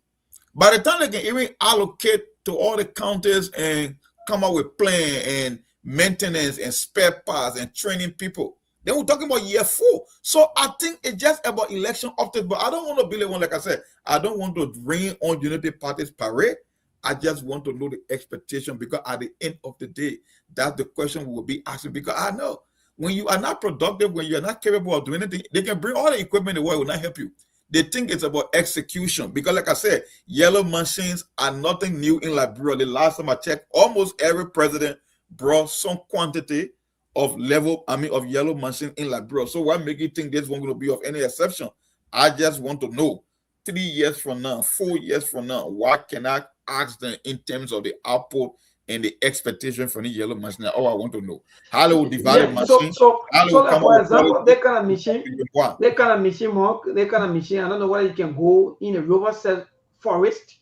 By the time they can even allocate to all the counties and come up with plan and maintenance and spare parts and training people, then we're talking about year 4. So I think it's just about election optics. But I don't want to be the one, like I said, I don't want to rain on Unity Party's parade. I just want to know the expectation, because at the end of the day, that's the question we will be asking. Because I know when you are not productive, when you are not capable of doing anything, they can bring all the equipment in the world, it will not help you. They think it's about execution, because like I said, yellow machines are nothing new in Liberia. The last time I checked, almost every president brought some quantity of yellow machine in Liberia. So what makes you think this one going to be of any exception? I just want to know 3 years from now, 4 years from now, what can I ask them in terms of the output and the expectation from the yellow machine? Oh, I want to know how they will divide the machine. So like for example, that kind of machine, I don't know whether you can go in a river forest,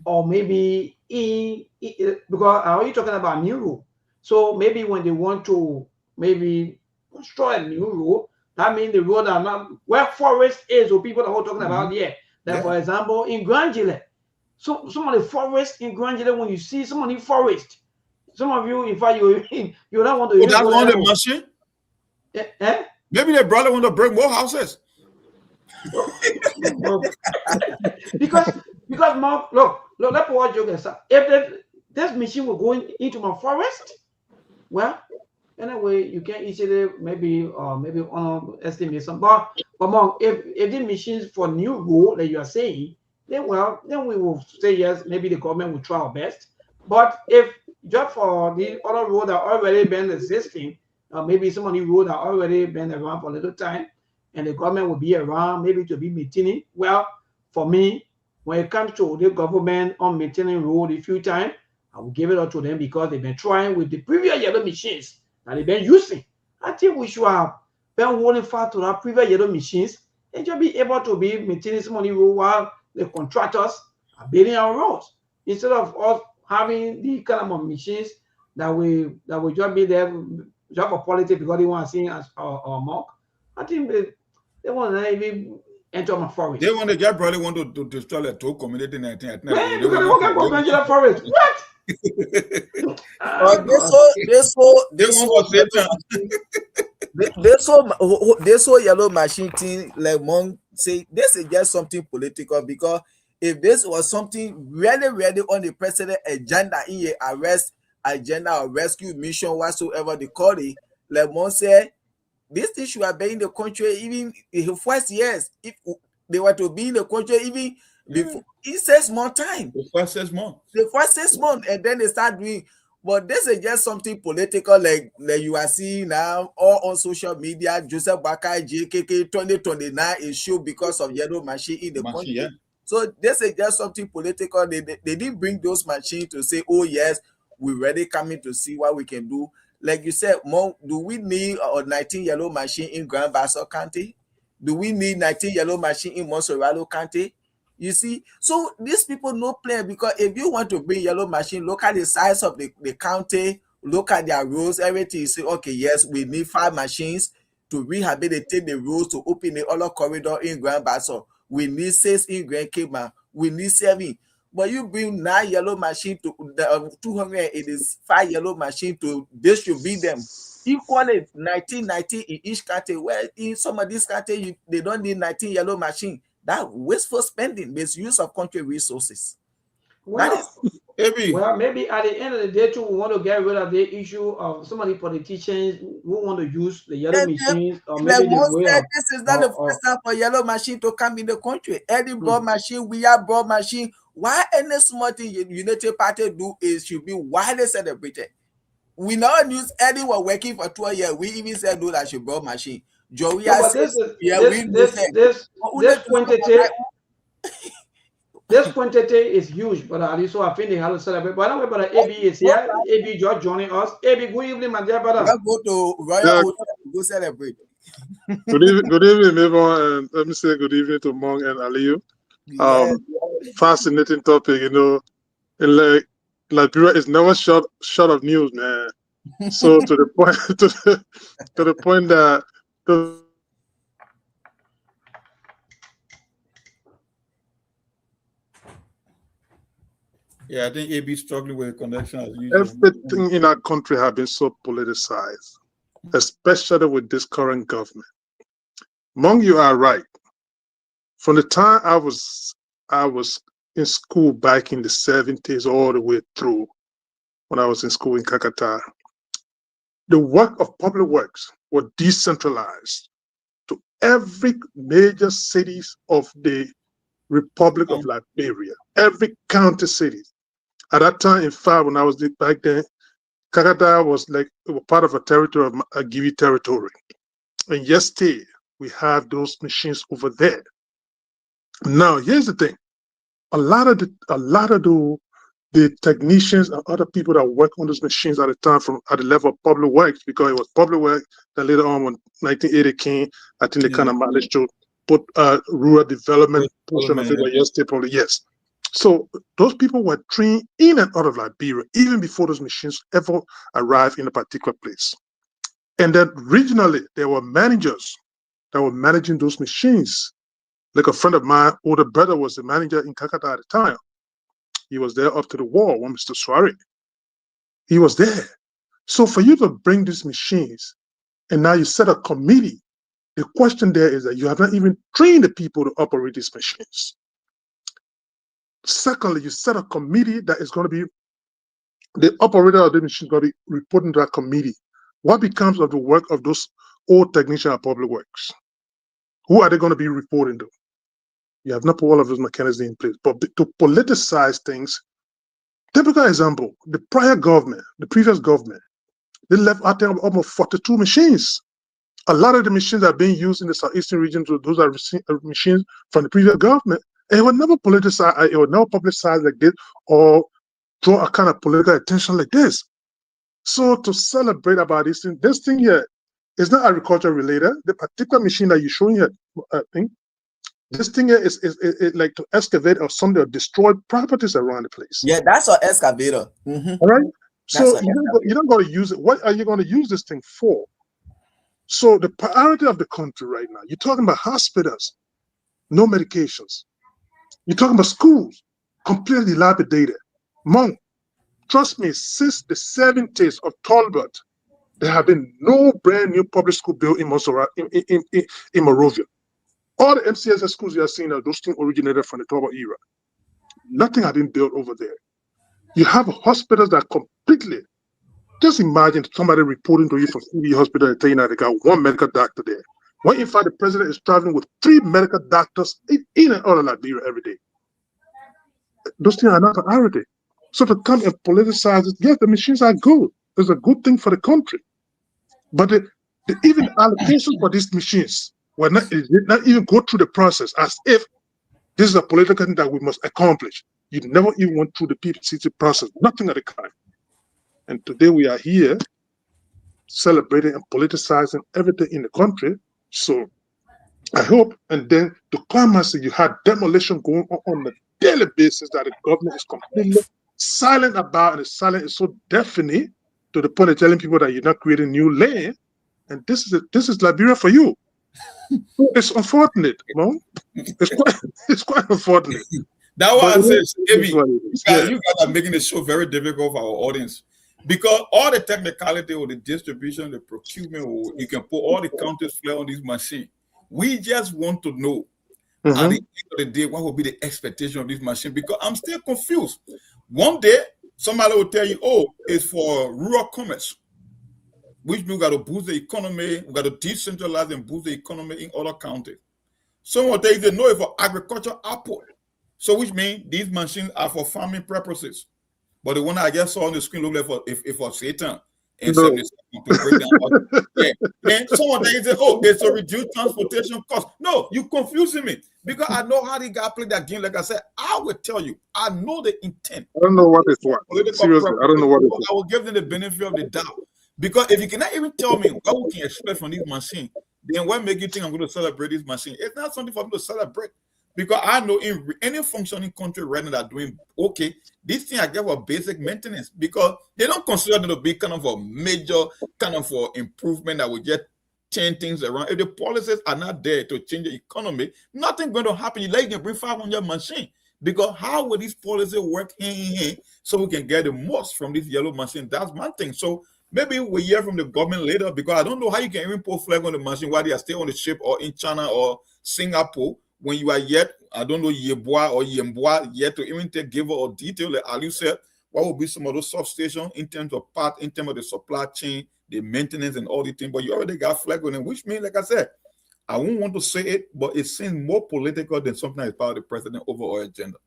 or maybe because are you talking about new road? So maybe when they want to maybe destroy a new road, that means the road are not where forest is, or people are talking about Like for example, in Grangele, so some of the forest in Grangele, when you see some of the forest, some of you, in fact, you don't want to. That's on the machine. Maybe they brother want to break more houses. because Mark, look, let me watch you guys. If this machine will go into my forest, well, anyway, you can easily maybe estimate some. But Mark, if the machines for new road that you are saying, then we will say yes. Maybe the government will try our best. But if just for the other road that already been existing, maybe some of the road that already been around for a little time, and the government will be around maybe to be maintaining. Well, for me, when it comes to the government on maintaining road a few times, I will give it up to them, because they've been trying with the previous yellow machines that they've been using. I think we should have been holding fast to our previous yellow machines and just be able to be maintaining some of the road while the contractors are building our roads, instead of us having the kind of machines that we just be there just for politics because they want to see as a mock. I think they want to even enter my forest. They want to just probably want to destroy the whole community. Man, because they won't get go the forest. What? They so yellow machine thing like Monk say this is just something political, because if this was something really on the president agenda in a arrest agenda or rescue mission whatsoever they call it, like Monk said, this thing should have been in the country even in the first years. If they were to be in the country even before it says more time. The first 6 months. The first 6 months, and then they start doing. But this is just something political, like you are seeing now, all on social media. Joseph Bakai JKK 2029 is show because of yellow machine in the country. Yeah. So this is just something political. They didn't bring those machines to say, oh yes, we're ready coming to see what we can do. Like you said, do we need a 19 yellow machine in Grand Bassa County? Do we need 19 yellow machine in Monserrado County? You see, so these people no play, because if you want to bring yellow machine, look at the size of the county, look at their roads, everything. You say, okay, yes, we need 5 machines to rehabilitate the roads, to open the other corridor in Grand Bassa. We need 6 in Grand Cayman. We need 7. But you bring 9 yellow machine to 285 yellow machine to distribute them. Equally 19 in each county. Well, in some of these counties, they don't need 19 yellow machine. That wasteful spending, misuse of country resources. Well, maybe at the end of the day, too, we want to get rid of the issue of some of the politicians who want to use the yellow machines. Or maybe this is not the first time for yellow machine to come in the country. Any broad machine, we have broad machine. Why any small thing United Party do is should be widely celebrated. We now use anyone working for 12 years. We even said no, that should broad machine. Joey this quantity is huge, but at least I think they have to celebrate. By the way, but AB is here. AB George joining us. AB, good evening, my dear brother. Go to Royal go celebrate. Good evening, everyone, and let me say good evening to Mong and Aliyu. Fascinating topic, you know. And like Liberia is never short of news, man. So to the point to the point that I think AB struggling with a connection as usual. Everything in our country has been so politicized, especially with this current government. Mong, you are right. From the time I was in school back in the 70s all the way through, when I was in school in Kakata, the work of public works was decentralized to every major cities of the Republic of Liberia, every county city. At that time, in fact, when I was back then, Kakata was part of a territory of Agivi territory. And yesterday, we have those machines over there. Now, here's the thing. A lot of the technicians and other people that work on those machines at the time at the level of public works, because it was public work that later on when 1980 came, I think they kind of managed to put rural development portion of it, but yesterday probably yes. So those people were trained in and out of Liberia even before those machines ever arrived in a particular place. And then regionally, there were managers that were managing those machines. Like a friend of mine, older brother, was the manager in Kakata at the time. He was there up to the wall, one Mr. Suare. He was there. So for you to bring these machines, and now you set a committee, the question there is that you have not even trained the people to operate these machines. Secondly, you set a committee that is going to be, the operator of the machine is going to be reporting to that committee. What becomes of the work of those old technicians at public works? Who are they going to be reporting to? You have not put all of those mechanisms in place. But to politicize things, typical example, the previous government, they left out there almost 42 machines. A lot of the machines that are being used in the southeastern region, those are machines from the previous government. And it was never politicized, it was never publicized like this or draw a kind of political attention like this. So to celebrate about this thing here is not agriculture related. The particular machine that you're showing here, I think, this thing here is like to excavate or something or destroy properties around the place. Yeah, that's an excavator. Mm-hmm. All right. So you're not going to use it. What are you going to use this thing for? So the priority of the country right now, you're talking about hospitals, no medications. You're talking about schools, completely dilapidated. Monk, trust me, since the 70s of Talbot, there have been no brand new public school built in Monrovia. All the MCSS schools you are seeing are those things originated from the Talbot era. Nothing had been built over there. You have hospitals that completely, just imagine somebody reporting to you from CV hospital and telling you that they got one medical doctor there. When in fact the president is traveling with 3 medical doctors in and out of Liberia every day. Those things are not a priority. So to come and politicize it, yes, the machines are good. It's a good thing for the country. But even allocations for these machines did not even go through the process as if this is a political thing that we must accomplish. You never even went through the PPCC process, nothing of the kind. And today we are here celebrating and politicizing everything in the country. So I hope, and then to climax, you had demolition going on a daily basis that the government is completely silent about, and the silence is so deafening to the point of telling people that you're not creating new land. And this is Liberia for you. It's unfortunate, no? It's quite unfortunate. That's why I say, you guys are making the show very difficult for our audience. Because all the technicality or the distribution, the procurement, you can put all the counties flair on this machine. We just want to know at the end of the day what will be the expectation of this machine, because I'm still confused. One day, somebody will tell you, oh, it's for rural commerce, which means we got to boost the economy, we got to decentralize and boost the economy in other counties. Some will tell you, no, it's for agricultural output. So which means these machines are for farming purposes. But the one I just saw on the screen looked like for Satan. And no. And someone they say, oh, it's a reduced transportation cost. No, you're confusing me, because I know how the guy played that game. Like I said, I will tell you, I know the intent. I don't know what it's what. Seriously, I don't know what it's what. I will give them the benefit of the doubt. Because if you cannot even tell me what we can expect from this machine, then what make you think I'm going to celebrate this machine? It's not something for me to celebrate. Because I know in any functioning country right now that are doing okay, this thing I get for basic maintenance, because they don't consider it to be kind of a major kind of for improvement that will just change things around. If the policies are not there to change the economy, nothing going to happen. You can bring 500 machine, because how will this policy work so we can get the most from this yellow machine? That's one thing. So maybe we'll hear from the government later, because I don't know how you can even put flag on the machine while they are still on the ship or in China or Singapore, when you are yet, I don't know, Yeboah or Yemboa, yet to even take give or detail, like Ali said, what will be some of those substations in terms of part, in terms of the supply chain, the maintenance and all the things, but you already got flag on it, which means, like I said, I won't want to say it, but it seems more political than something that is part of the president's overall agenda.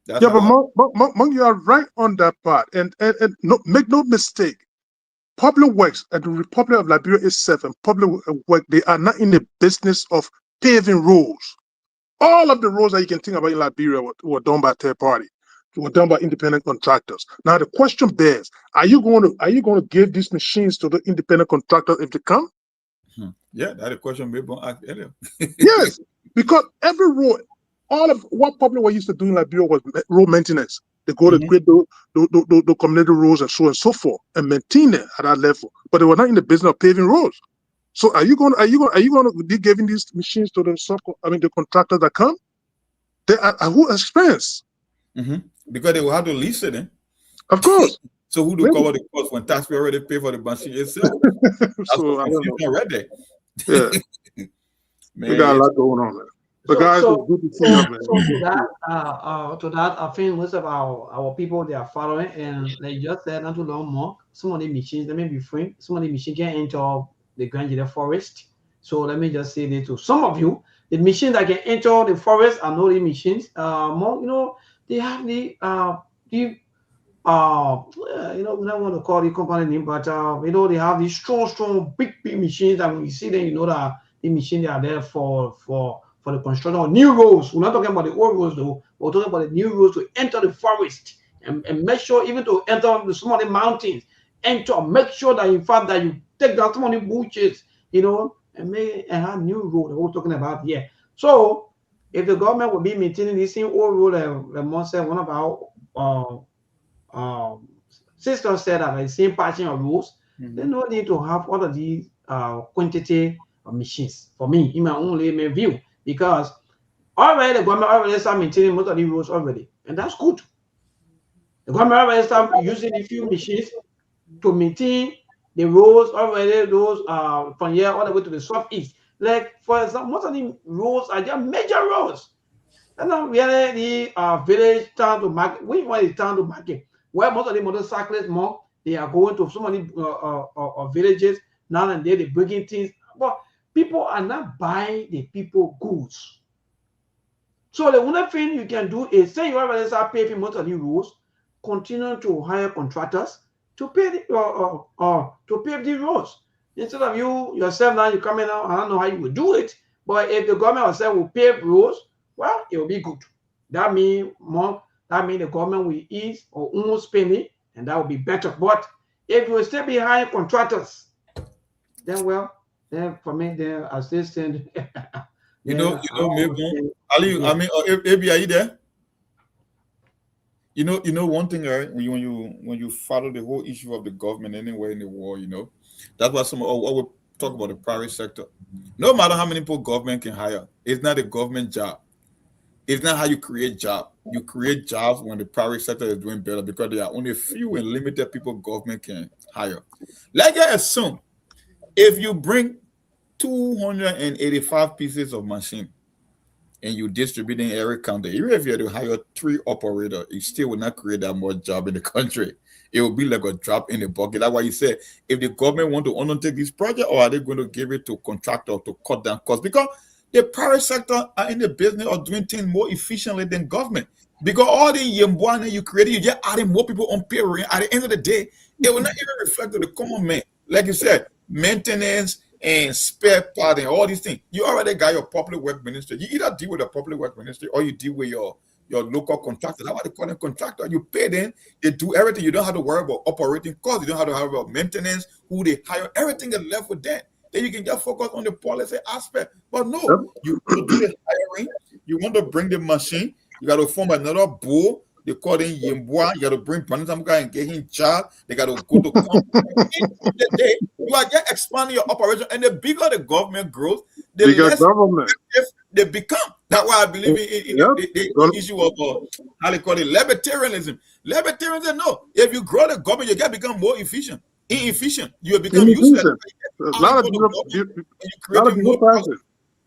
That's yeah, but Monk, you are right on that part. And no, make no mistake, public works at the Republic of Liberia itself and public work, they are not in the business of paving roads. All of the roads that you can think about in Liberia were done by third party, were done by independent contractors. Now the question bears: are you going to give these machines to the independent contractors if they come? Yeah, that's a question we asked earlier. Yes, because every road, all of what public work used to do in Liberia was road maintenance. They go to create the community roads and so forth and maintain it at that level. But they were not in the business of paving roads. So are you going to be giving these machines to the contractors that come? They are at whose expense? Because they will have to lease it, Of course. So who do cover the cost when taxpayer already pay for the machine itself? So I don't know. Already. Yeah. We got a lot going on there. But guys, it's good to see you, man. So to that, I think most of our people, they are following, and like just said, not too long more, some of the machines, let me be frank, some of the machines can enter the Grand Forest. So let me just say this to some of you: the machines that can enter the forest are not the machines. More, they have the we don't want to call the company name, but they have these strong, big machines, and when you see them, that the machines they are there for the construction of new roads. We're not talking about the old roads though. We're talking about the new roads to enter the forest and make sure, even to enter some of the mountains, and to make sure that in fact that you take down some of the bushes, and have new road that we're talking about here. So if the government will be maintaining this same old road, like Mon said, one of our sister said that the same patching of rules, there's no need to have all of these quantity of machines for me, in my own layman view, because already the government already start maintaining most of the rules already, and that's good. The government already start using a few machines to maintain the roads already, those from here all the way to the southeast. Like for example, most of the roads are just major roads. And not really the village town to market. Which one is town to market? Where most of the motorcyclists more, they are going to so many villages now and then, they bringing things. But people are not buying the people goods. So the only thing you can do is say you already start paying most of the roads, continue to hire contractors to pay the to pave the roads. Instead of you yourself now you coming out, I don't know how you would do it, but if the government yourself will pave roads, well, it will be good. That means more. That means the government will ease or own spending, and that will be better. But if you still be hiring contractors, then well, then for me, then as they stand, maybe Ali, I mean, Abi, are you there? You know one thing, right? When you follow the whole issue of the government anywhere in the world, that's why some always talk about the private sector. No matter how many people government can hire, it's not a government job. It's not how you create jobs. You create jobs when the private sector is doing better because there are only few and limited people government can hire. Like I assume, if you bring 285 pieces of machine and you distribute in every county, even if you had to hire 3 operators, you still will not create that much job in the country. It will be like a drop in the bucket. That's why you say, if the government want to undertake this project, or are they going to give it to contractor to cut down costs? Because the private sector are in the business of doing things more efficiently than government. Because all the yembuana you created, you just adding more people on payroll. At the end of the day, it will not even reflect on the common man. Like you said, maintenance and spare part and all these things. You already got your public work ministry. You either deal with the public work ministry or you deal with your local contractor. That's why they call them contractor. You pay them, they do everything. You don't have to worry about operating costs. You don't have to worry about maintenance, who they hire. Everything is left with them. Then you can just focus on the policy aspect. But no, you want to do the hiring, you want to bring the machine, you got to form another bull. They call it Yembwa. You got to bring Panama and get him job. They got to go to the day. You are just expanding your operation, and the bigger the government grows, the less government they become. That's why I believe in the issue of how they call it libertarianism. Libertarianism, no. If you grow the government, you can become more efficient. Inefficient, you will become useless. A lot of people passive.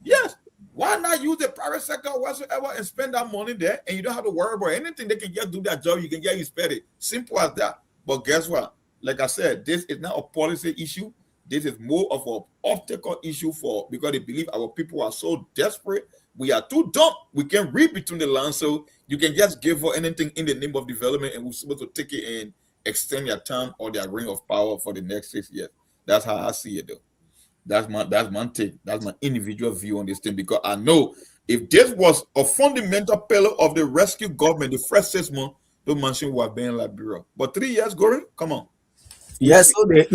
Yes. Why not use the private sector whatsoever and spend that money there, and you don't have to worry about anything. They can just do that job. You can get you spend it. Simple as that. But guess what? Like I said, this is not a policy issue. This is more of an optical issue because they believe our people are so desperate. We are too dumb. We can read between the lines, so you can just give for anything in the name of development, and we're supposed to take it and extend their term or their reign of power for the next 6 years. That's how I see it, though. That's my take. That's my individual view on this thing, because I know if this was a fundamental pillar of the rescue government, the first 6 months, the machine would have been like Bureau. But 3 years, Gorin, come on. Yes, so they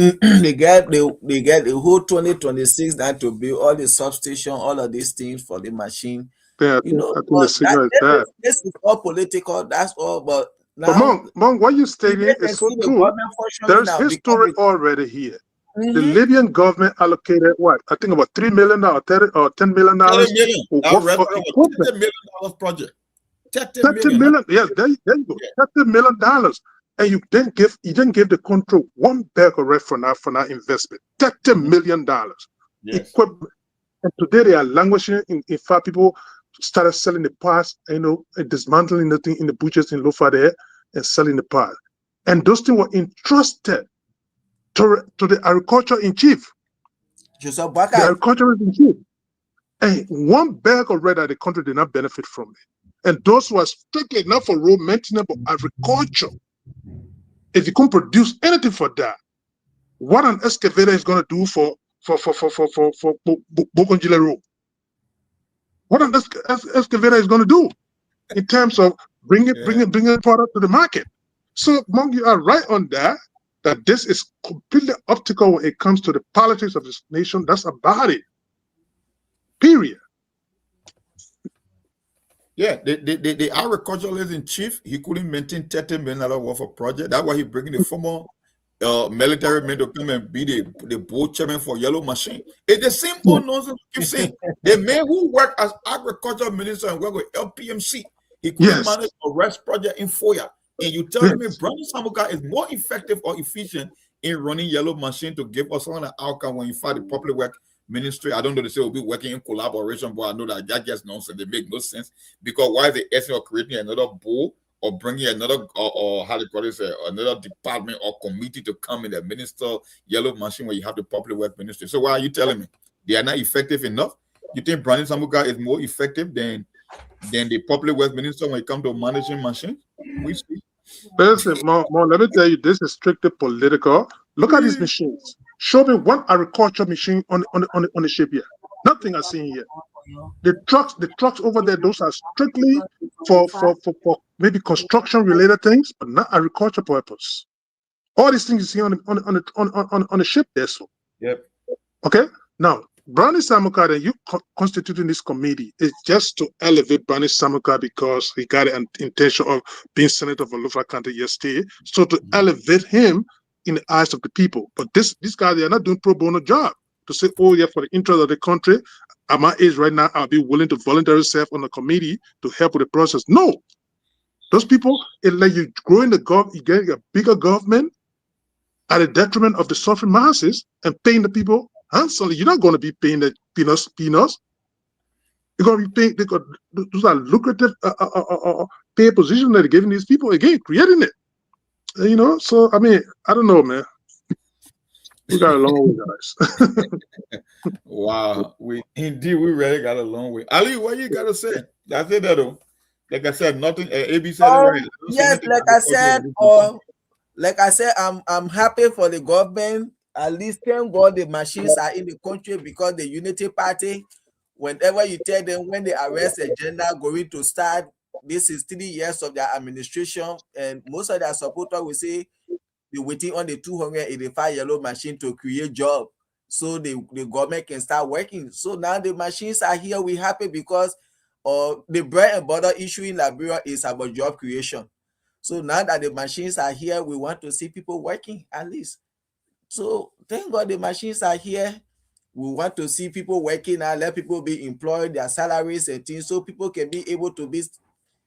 get the whole 2026 that to build all the substation, all of these things for the machine. Yeah, I think the signal is bad. This is all political. That's all, but. Now, but Mong, what you stating is so true. There's history already here. The Libyan government allocated what? I think about $3 million or $10 million. $30 million project. $30 million. Yes, there you go. $30 million. And you didn't give the country one bag of red for that investment. $30 million. Yes. Equipment. And today they are languishing. In fact, people started selling the parts, and dismantling the thing in the butchers in Lofa there and selling the parts. And those things were entrusted to the agriculture in chief. The agriculture in chief. And one bag of red that the country did not benefit from it. And those were strictly not for road maintenance, but agriculture. If you can't produce anything for that, what an excavator is going to do for Bogonjile Road? What an excavator is going to do in terms of bringing product to the market? So, Mong, you are right on that this is completely optical when it comes to the politics of this nation. That's about it. Period. Yeah, the agriculturalist in chief, he couldn't maintain $30 million worth of project. That's why he bringing the former military men to come and be the board chairman for Yellow Machine. It's the same old nonsense you keep saying. The man who worked as agriculture minister and worked with LPMC, he couldn't manage a rest project in Foya. And you telling me Brandon Samuka is more effective or efficient in running Yellow Machine to give us some of the outcome when you find the public work ministry? I don't know, they say we'll be working in collaboration, but I know that just nonsense. They make no sense, because why is the essence of creating another board or bringing another or how do you call it, another department or committee to come in the minister Yellow Machine when you have the public work ministry? So why are you telling me they are not effective enough? You think Brandon Samuka is more effective than the public work minister when it comes to managing machines? We see. Listen, Mo, let me tell you, this is strictly political. Look at these machines. Show me one agriculture machine on the ship here. Nothing I've seen here. The trucks over there, those are strictly for maybe construction related things, but not agriculture purpose. All these things you see on the ship there. So yep. Okay. Now, Brandon Samuka, you constituting this committee is just to elevate Brandon Samuka because he got an intention of being senator for Lofa County yesterday. So to elevate him in the eyes of the people. But these guys, they are not doing pro bono job to say, oh yeah, for the interest of the country, at my age right now, I'll be willing to voluntarily serve on a committee to help with the process. No. Those people, it's like you grow in the government, you get a bigger government at the detriment of the suffering masses and paying the people handsomely. You're not going to be paying the peanuts. You're going to be paying, those are lucrative pay positions that they're giving these people, again, creating it. You know, so, I mean, I don't know, man. We got a long way, guys. Wow. We really got a long way. Ali, what you got to say? That's it, though. Like I said, nothing, AB said it right. Yes, like I said, I'm happy for the government. At least thank God the machines are in the country, because the Unity Party, whenever you tell them when the arrest agenda going to start, this is 3 years of their administration, and most of their supporters will say they're waiting on the 285 yellow machine to create job so the government can start working. So now the machines are here. We're happy because the bread and butter issue in Liberia is about job creation. So now that the machines are here, we want to see people working at least. So thank God the machines are here. We want to see people working and let people be employed, their salaries and things, so people can be able to be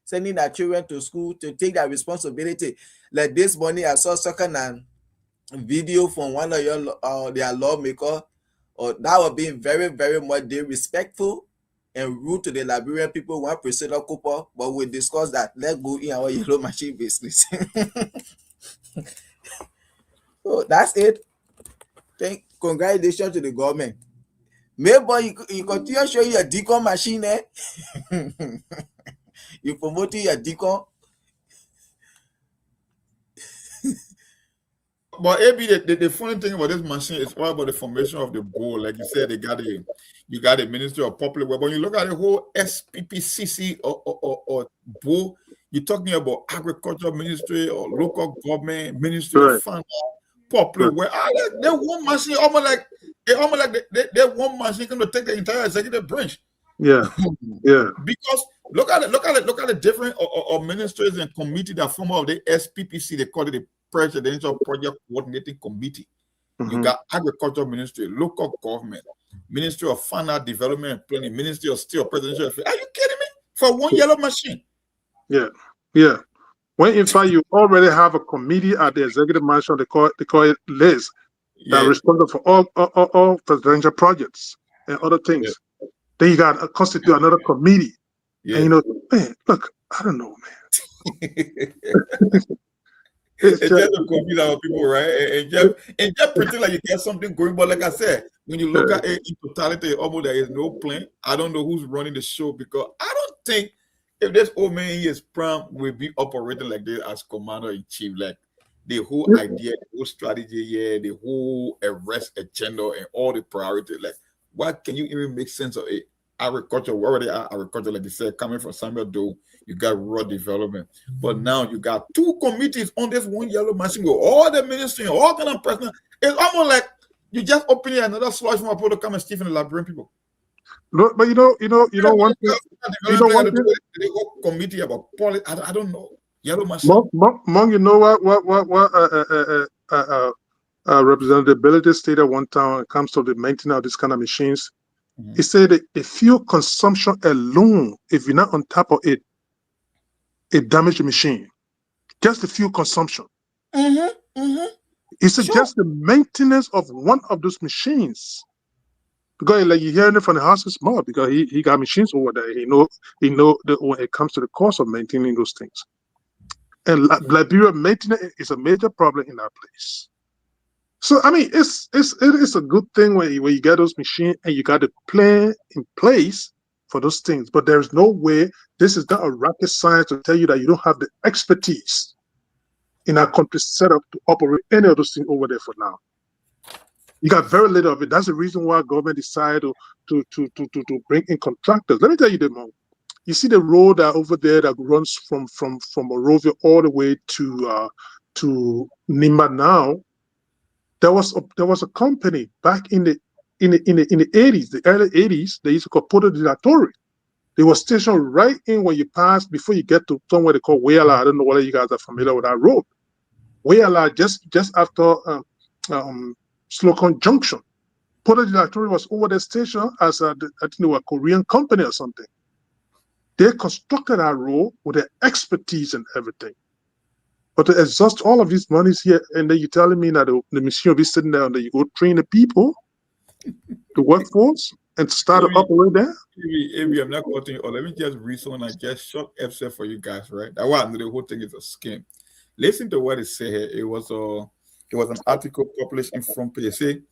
sending their children to school, to take their responsibility. Like this morning, I saw second video from one of their lawmakers. That was being very, very much disrespectful and rude to the Liberian people. One Priscilla Cooper, but we discussed that. Let's go in our yellow machine business. So that's it. Congratulations to the government. Maybe you continue showing your deacon machine, eh? You promoting your deacon. But AB, the funny thing about this machine is all about the formation of the board. Like you said, you got a Ministry of Public Works. When you look at the whole SPPCC or board, you're talking about agriculture ministry or local government ministry of finance, public works. They one machine almost like they one machine going to take the entire executive branch. Yeah. Because look at the different ministries and committee that form of the SPPC. They call it the Presidential Project Coordinating Committee. You got Agriculture Ministry, local government, Ministry of Finance, Development and Planning, Ministry of Steel, Presidential Affairs. Are you kidding me? For one yellow machine? Yeah. When in fact you already have a committee at the executive mansion, they call it Liz, that are responsible for all presidential projects and other things. Then you got to constitute another committee. And you know, man, look, I don't know, man. It's just to confuse our people, right? And just pretend like you get something going. But like I said, when you look at it in totality, almost there is no plan. I don't know who's running the show, because I don't think if this old man in his prime will be operating like this as commander in chief, like the whole idea, the whole strategy, the whole arrest agenda and all the priorities. Like, what can you even make sense of it? Agriculture, where they are agriculture, like they said, coming from Samuel Doe, you got rural development. But now you got 2 committees on this one yellow machine with all the ministry and all kind of personnel. It's almost like you just opening another slush for people to come and steal from the Liberian people. No, but you know one thing. You know one thing. The whole committee about politics. I don't know. Yellow machine. Mong, you know what Representative Ability stated one time when it comes to the maintenance of this kind of machines. He said that the fuel consumption alone, if you're not on top of it, it damages the machine. Just the fuel consumption. He said just the maintenance of one of those machines. Because like you're hearing it from the horse's mouth, because he got machines over there. He know that when it comes to the cost of maintaining those things. And Liberia maintenance is a major problem in our place. So I mean, it is a good thing when you get those machines and you got the plan in place for those things. But there's no way, this is not a rocket science to tell you that you don't have the expertise in our country set up to operate any of those things over there for now. You got very little of it. That's the reason why government decided to bring in contractors. Let me tell you the more. You see the road over there that runs from Morovia all the way to Nimba now. There was a company back in the 80s, the early 80s. They used to call Porto Dilatori. They were stationed right in when you pass before you get to somewhere they call Wayala. I don't know whether you guys are familiar with that road. Wayala, just after Slocum Junction. Porto Dilatori was over the station as I think they were a Korean company or something. They constructed our road with their expertise and everything. But to exhaust all of these monies here, and then you're telling me that the machine will be sitting there and then you go train the people, the workforce, and start to operate there? Maybe I'm not quoting, or let me just read something I just short episode for you guys, right? That's why I know the whole thing is a scam. Listen to what it said here. It was an article published in Front Page. It said,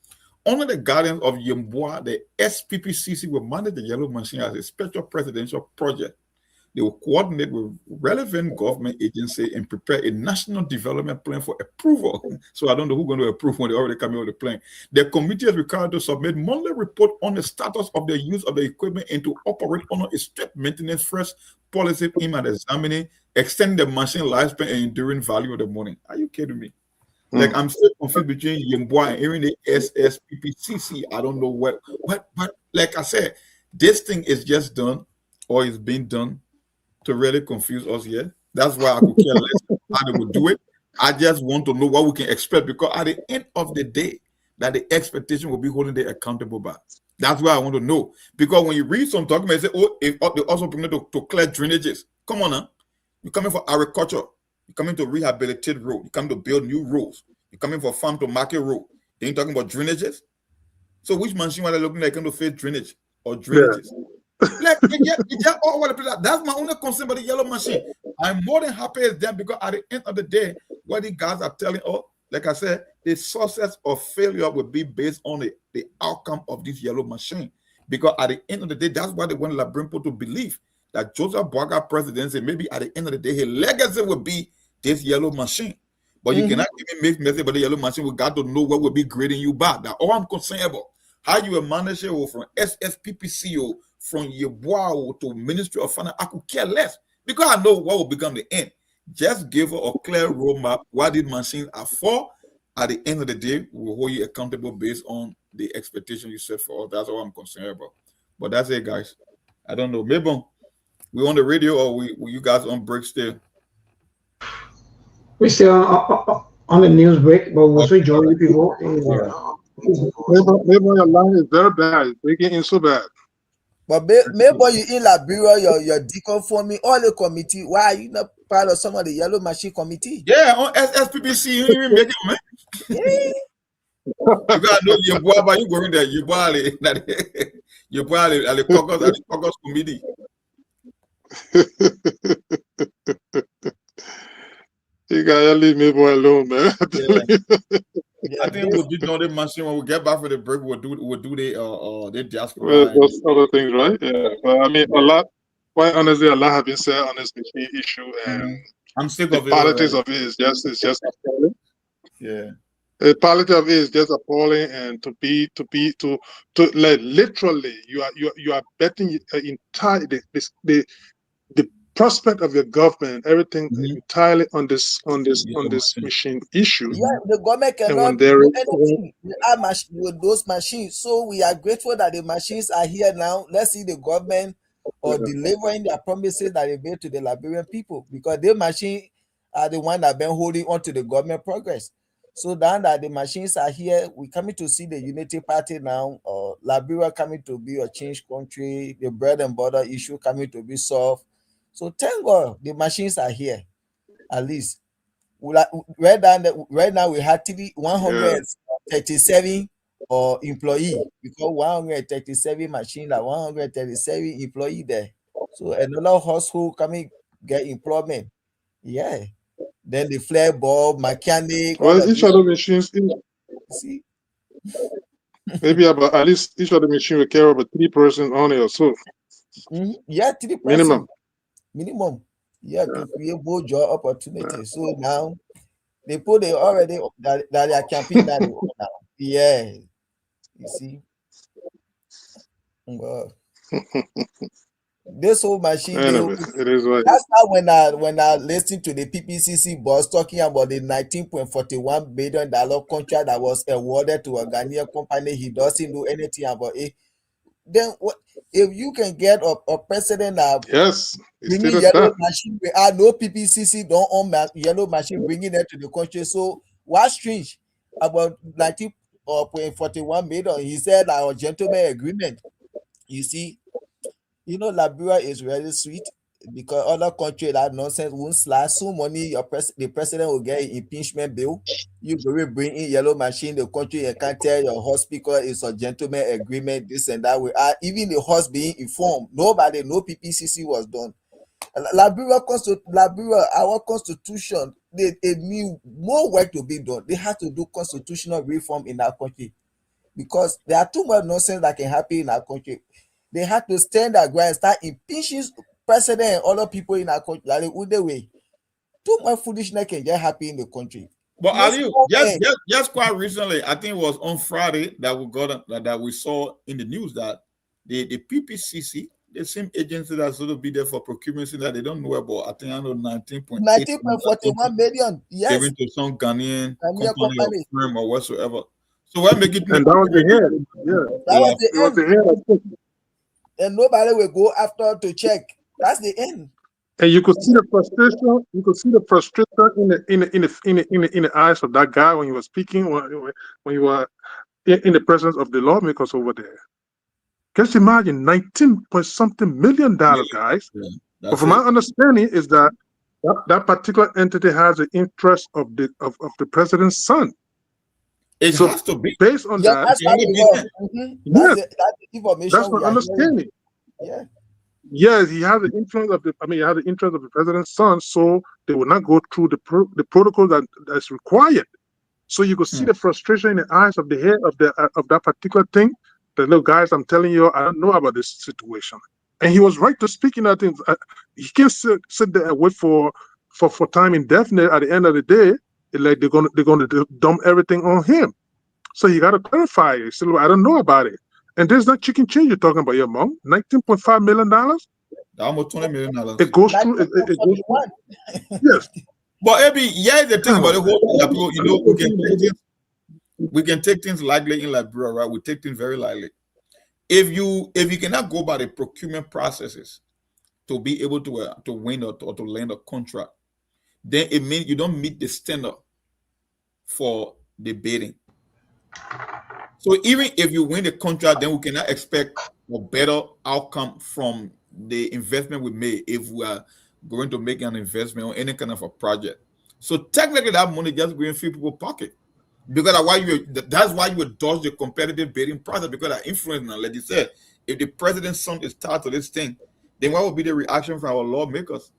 under the guidance of Yemboa, the SPPCC will manage the yellow machine as a special presidential project. They will coordinate with relevant government agencies and prepare a national development plan for approval. So I don't know who's going to approve when they already come in with the plan. The committee is required to submit monthly report on the status of the use of the equipment and to operate on a strict maintenance first policy aimed at examining, extending the machine lifespan and enduring value of the money. Are you kidding me? Like I'm still confused between Yemboa and even the SSPPCC. I don't know what like I said, this thing is just done or is being done to really confuse us here. That's why I could care less how they would do it. I just want to know what we can expect, because at the end of the day, that the expectation will be holding them accountable by. That's why I want to know. Because when you read some documents, they say, oh, if they also permit to clear drainages. Come on now. You're coming for agriculture. You're coming to rehabilitate road. You're coming to build new roads. You're coming for farm to market road. Then you're talking about drainages. So which machine are they looking like going to face drainage or drainages? Yeah. Like, that's my only concern about the yellow machine. I'm more than happy as them, because at the end of the day, what the guys are telling us, like I said, the success or failure will be based on the outcome of this yellow machine. Because at the end of the day, that's why they want Labrimpo to believe that Joseph Boaga presidency, maybe at the end of the day, his legacy will be this yellow machine. But you cannot even make message about the yellow machine. We got to know what will be grading you back. That's all I'm concerned about. How you will manage it from SSPPCO, from Yeboah to Ministry of Finance, I could care less, because I know what will become the end. Just give her a clear roadmap what these machines are for. At the end of the day, we'll hold you accountable based on the expectation you set for us. That's all I'm concerned about. But that's it, guys. I don't know. Maybe we on the radio, or we you guys on break still? We still on the news break, but we'll switch join people. Maybe your line is very bad. It's breaking in so bad. But maybe you in Liberia, your deconforming all the committee. Why are you not part of some of the yellow machine committee? Yeah, on SSPPC, you even make it, man. You gotta know your boy, but you going there, your boy, at the caucus committee. You gotta leave me boy alone, man. I think we'll be doing the machine when we get back for the break. We'll do the diaspora. Those other things, right? Yeah. But I mean, quite honestly, a lot have been said on this machine issue, and I'm sick the of it. Politics of it is just appalling. Yeah. The politics of it is just appalling, and to like literally, you are betting entire the prospect of your government, everything Mhm. entirely on this Yellow machine. machine issue. Yeah, the government And when cannot there do is anything with those machines. So we are grateful that the machines are here now. Let's see the government or delivering their promises that they made to the Liberian people, because the machine are the one that been holding on to the government progress. So now that the machines are here, we coming to see the unity party now, or Liberia coming to be a change country, the bread and butter issue coming to be solved. So thank God the machines are here, at least. Right now we had 137 employee, because 137 machine, like 137 employee there. So another household coming get employment. Yeah. Then the flare bulb, mechanic, all well, of each this. of the machines, See? maybe about at least each of the machine will carry about 3 persons on it or so, Yeah, 3 minimum. person minimum. Yeah, to create more job opportunities. So now they put it already that they are campaign that now. Yeah, you see. Well, this whole machine, Anyway, it is what it is. that's how when I listen to the PPCC boss talking about the $19.41 billion contract that was awarded to a Ghanaian company, he doesn't know anything about it. Then what if you can get a president that Yes, he bringing stated yellow that. machine? We are no PPCC don't own yellow machine bringing it to the country. So what's strange about 19.41 million? He said our gentleman agreement. You see, Liberia is really sweet, because other country that nonsense won't slash so money. The president will get an impeachment bill. You go bring in yellow machine, the country, and can't tell your hospital it's a gentleman agreement, this and that. We are even the host being informed. Nobody, no PPCC was done. Liberia, our constitution, they need more work to be done. They have to do constitutional reform in our country, because there are too much nonsense that can happen in our country. They have to stand their ground and start impeaching president and other people in our country. Like the way too much foolishness can get happy in the country. But No Ali, small just, man. just just quite recently, I think it was on Friday that we got that we saw in the news that the PPCC, the same agency that's going to be there for procurement, that they don't know about. I think I know 19.8 $19.41 million. Yes, given to some Ghanaian Ghanaian company or company. firm or whatsoever. So we're making And that was the head. Yeah, That was it was the the end. head. And nobody will go after to check. That's the end. And you could see the frustration. You could see the frustration in the eyes of that guy when he was speaking, when you were in the presence of the lawmakers over there. Just imagine 19 point something million dollars, guys. Yeah, But from my understanding is that that particular entity has the interest of the president's son. It So has to be. based on Yeah, that, that's how it was. yes, That's the information that's my we are hearing. understanding. Yeah. Yes, he has the influence of he has the interest of the president's son, so they will not go through the protocol that's required. So you could see the frustration in the eyes of the head of that particular thing. The little guys, I'm telling you, I don't know about this situation. And he was right to speak in that thing. He can't sit there and wait for time indefinite. At the end of the day, like they're gonna dump everything on him. So you got to clarify it. So I don't know about it. And there's that chicken change you're talking about, your mom. $19.5 million. Almost $20 million. It goes through. It goes through. Yes. But Abby, yeah, the thing about the whole thing, people, we can take things lightly in Liberia, right? We take things very lightly. If you cannot go by the procurement processes to be able to win or to land a contract, then it means you don't meet the standard for the bidding. So even if you win the contract, then we cannot expect a better outcome from the investment we made if we are going to make an investment on any kind of a project. So technically that money just going through people's pocket. Because that's why you would dodge the competitive bidding process, because that influence now, like you said, if the president's son is tied to this thing, then what would be the reaction from our lawmakers?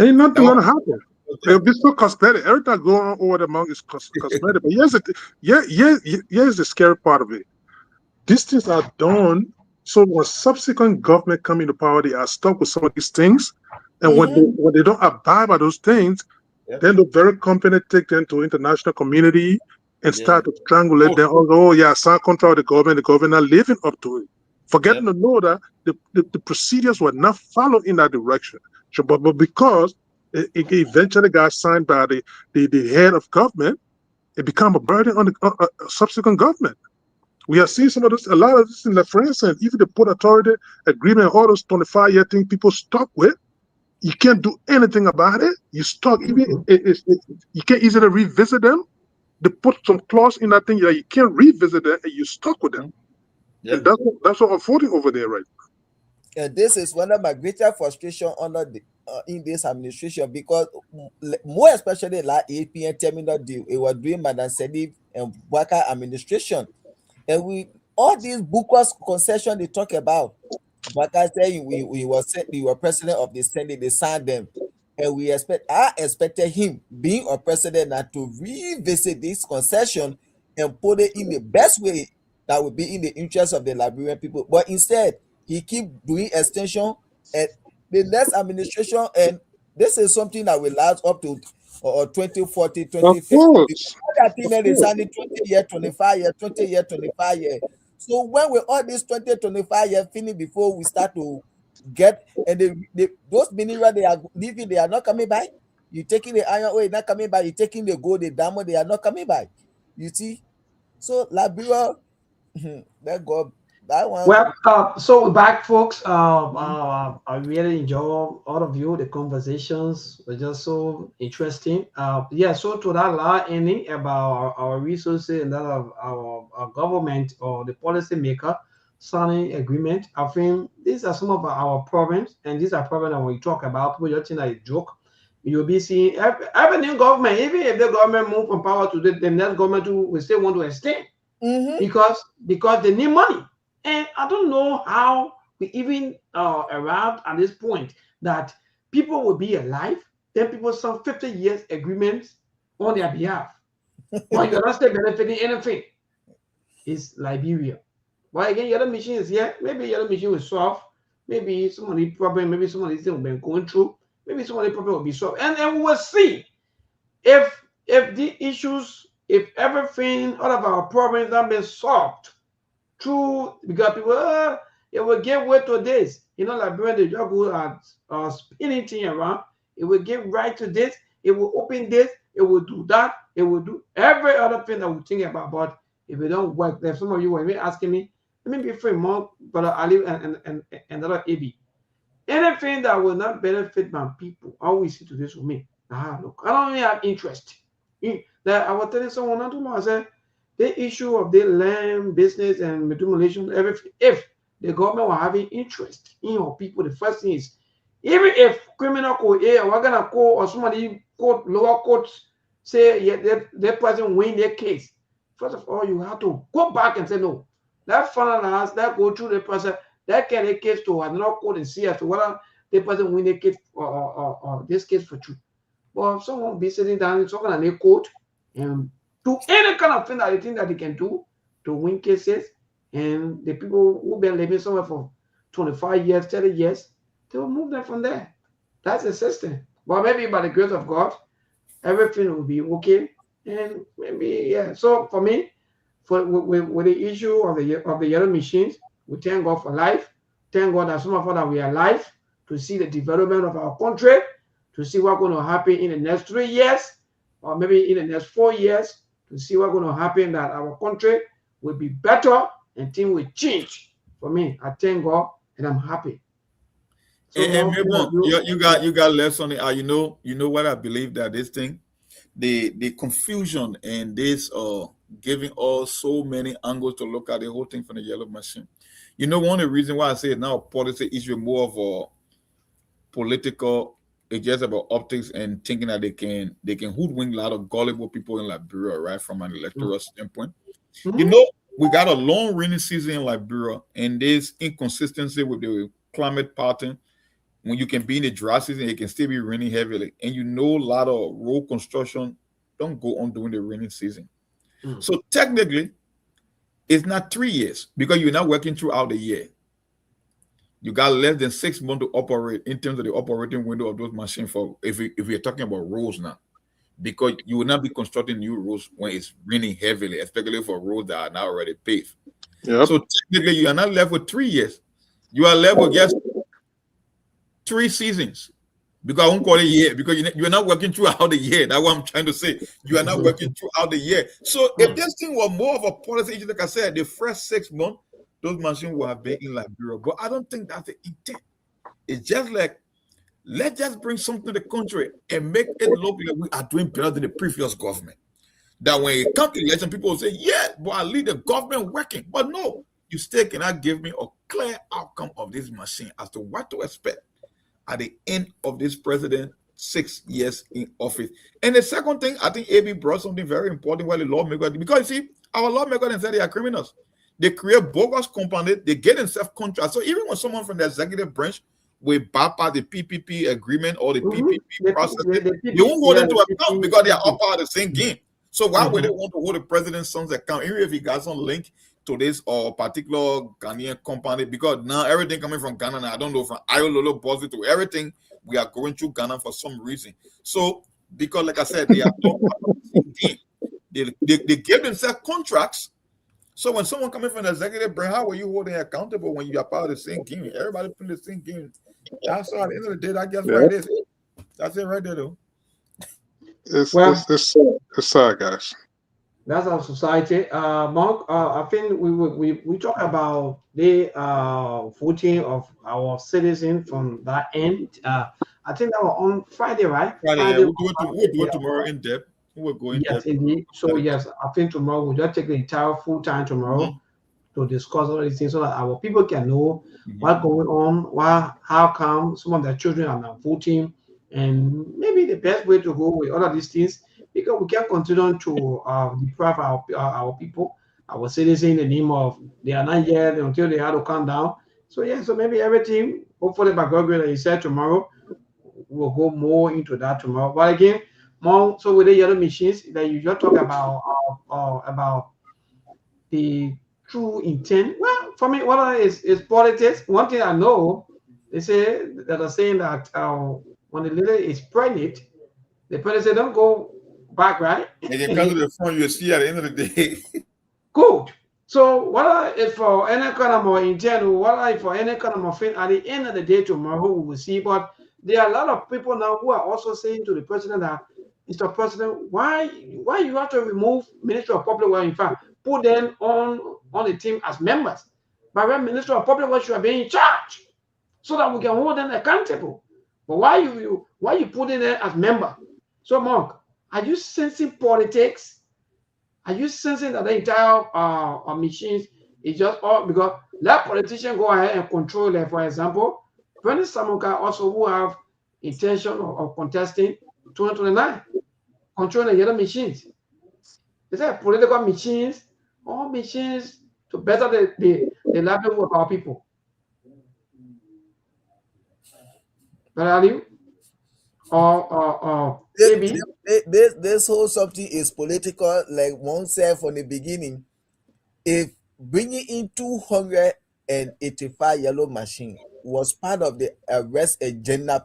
Ain't nothing gonna happen. It'll be so cosmetic. Everything going on over the month is cosmetic. But here's the scary part of it. These things are done. So when subsequent government come into power, they are stuck with some of these things. And when they don't abide by those things, then the very company take them to international community and start to triangulate them. Oh yeah, sign contract with the government not living up to it. Forgetting to know that the procedures were not followed in that direction. But because it eventually got signed by the head of government, it became a burden on the subsequent government. We have seen some of this, a lot of this in the France, and even the Port Authority agreement, all those 25-year things people stuck with. You can't do anything about it. You stuck. Even you can't easily revisit them. They put some clause in that thing that you can't revisit them, and you stuck with them. Yeah. And that's what unfolding over there right now. And this is one of my greater frustration under the in this administration, because more especially like APN terminal deal, it was doing Madam Sktv and Waka administration, and we all these bookers concession they talk about. Waka said we were president of the Senate, they signed them, and I expected him being a president now to revisit this concession and put it in the best way that would be in the interest of the Liberian people. But instead, he keep doing extension and the next administration, and this is something that will last up to 2040, Of 2050. course. Other thing they signing 20 year, 25 year, 20 year, 25 year. So when we all these 20, 25 years finish before we start to get, and those minerals they are leaving, they are not coming by. You taking the iron ore, not coming by. You taking the gold, the diamond, they are not coming by. You see, so Liberia, that God, that one. Well, so back, folks. I really enjoy all of you. The conversations were just so interesting. Yeah. So to that last ending about our resources and that of our government or the policy maker signing agreement, I think these are some of our problems, and these are problems that when we talk about, people just think that it's a joke. You'll be seeing every new government, even if the government move from power to the next government, will still want to extend because they need money. And I don't know how we even arrived at this point that people will be alive, then people sign 50 years agreements on their behalf. But you're not still benefiting anything. It's Liberia. But again, the other machine is here. Maybe the other machine will solve. Maybe some of the problem, maybe some of the things we've been going through, maybe some of the problem will be solved. And we will see if the issues, if everything, all of our problems have been solved. True, because people, it will give way to this. You know, like when they just go and spinning thing around, it will give right to this, it will open this, it will do that, it will do every other thing that we think about. But if it don't work, then some of you were even asking me, let me be free more, Brother Ali and another AB. Anything that will not benefit my people, I always see to this with me. Look, I don't even have interest. That I was telling someone not too long, I said, the issue of the land business and accumulation, everything, if the government were having interest in your people, the first thing is, even if criminal code, we're gonna call or somebody court, lower courts say that person win their case. First of all, you have to go back and say no. That finalize, that go through the person, that carry the case to another court and see as to whether the person win the case or this case for true. But if someone be sitting down, it's not gonna court and do any kind of thing that they think that they can do to win cases, and the people who've been living somewhere for 25 years, 30 years, they will move them from there. That's the system. But maybe by the grace of God, everything will be okay. And maybe, yeah. So for me, with the issue of the yellow machines, we thank God for life. Thank God that some of us that we are alive to see the development of our country, to see what's going to happen in the next 3 years, or maybe in the next 4 years, to see what's going to happen, that our country will be better and things will change. For me, I thank God and I'm happy. So and you got less on it. You know what I believe, that this thing, the confusion and this giving us so many angles to look at the whole thing from the yellow machine. You know, one of the reasons why I say now policy issue more of a political. It's just about optics and thinking that they can hoodwink a lot of gullible people in Liberia, right? From an electoral standpoint. You know, we got a long rainy season in Liberia, and there's inconsistency with the climate pattern. When you can be in the dry season, it can still be raining heavily. And you know, a lot of road construction don't go on during the rainy season. So technically, it's not 3 years because you're not working throughout the year. You got less than 6 months to operate in terms of the operating window of those machines for if we're talking about roads now. Because you will not be constructing new roads when it's raining heavily, especially for roads that are now already paved. Yep. So technically, you are not left with 3 years. You are left with just 3 seasons. Because I won't call it year, because you're not working throughout the year. That's what I'm trying to say. You are not working throughout the year. So if this thing were more of a policy issue, like I said, the first 6 months, those machines would have been in Liberia. But I don't think that's the intent. It's just like, let's just bring something to the country and make it look like we are doing better than the previous government. That when it comes to election, people will say, yeah, but I lead the government working. But no, you still cannot give me a clear outcome of this machine as to what to expect at the end of this president 6 years in office. And the second thing, I think AB brought something very important while the lawmakers, because you see, our lawmakers said they are criminals. They create bogus companies, they get themselves contracts. So even when someone from the executive branch will bypass the PPP agreement or the PPP process, they won't hold them to account because they are all part of the same game. So why would they want to hold the president's son's account, even if he got some link to this or particular Ghanaian company? Because now everything coming from Ghana, now, I don't know, from Ayololo, Bosley to everything, we are going through Ghana for some reason. So because, like I said, they are all part of the same game. They give themselves contracts. So when someone coming from the executive branch, how are you holding accountable when you are part of the same game? Everybody playing the same game. That's all. At the end of the day, I guess right there. That's it right there, though. It's sad, guys. That's our society. Mark, I think we talk about the voting of our citizens from that end. I think that was on Friday, right? Friday, we'll do it tomorrow in depth. We'll go in depth. Yes, indeed. So yes, I think tomorrow we'll just take the entire full time tomorrow to discuss all these things so that our people can know what's going on, how come some of their children are not voting, and maybe the best way to go with all of these things, because we can't continue to deprive our people, our citizens, in the name of they are not yet until they have to calm down. So yeah, so maybe everything, hopefully by God, that you said tomorrow, we'll go more into that tomorrow. But again, more so with the yellow machines that you just talk about the true intent. Well, for me, what is politics. One thing I know, they say that are saying that when the leader is pregnant, the president don't go back, right? And you come to the front, you see at the end of the day. Good. So what if for any kind of more intent, what if for any kind of more thing, at the end of the day tomorrow we will see. But there are a lot of people now who are also saying to the president that, Mr. President, why you have to remove Minister of Public Works? In fact, put them on the team as members. But when Minister of Public Works should be in charge, so that we can hold them accountable. But why you putting them as member? So, Mark, are you sensing politics? Are you sensing that the entire machines is just all because let politicians go ahead and control them? For example, Bernie Samuka also who have intention of contesting 2029, controlling the other machines. Is that political machines, all machines to better the livelihood of our people? But are you? Or maybe this whole something is political, like one said from the beginning. If bringing in 285 yellow machine was part of the arrest agenda,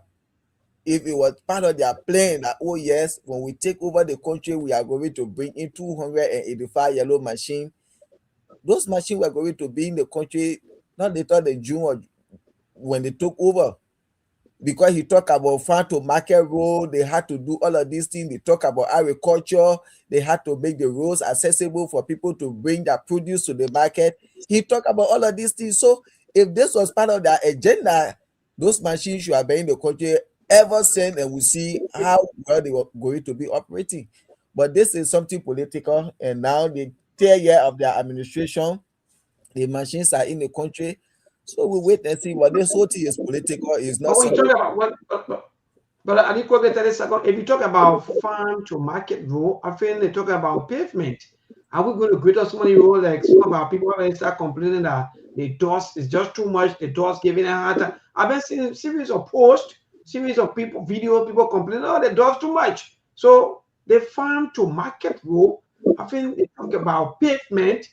if it was part of their plan that, oh yes, when we take over the country, we are going to bring in 285 yellow machine, those machines were going to be in the country not later than June or when they took over. Because he talked about farm to market road, they had to do all of these things. They talk about agriculture, they had to make the roads accessible for people to bring their produce to the market. He talked about all of these things. So if this was part of their agenda, those machines should have been in the country ever since, and we see how well they were going to be operating. But this is something political, and now the 10th year of their administration, the machines are in the country. So we wait and see. But this whole thing is political. It's not. But when you talk about but I didn't quite get a second. If you talk about farm to market road, I feel they talk about pavement. Are we going to create so many roads like some of our people that start complaining that the dust is just too much, the dust giving a hard time? I've been seeing a series of posts, series of people, people complaining, oh, the dust too much. So the farm to market road, I think they talk about pavement,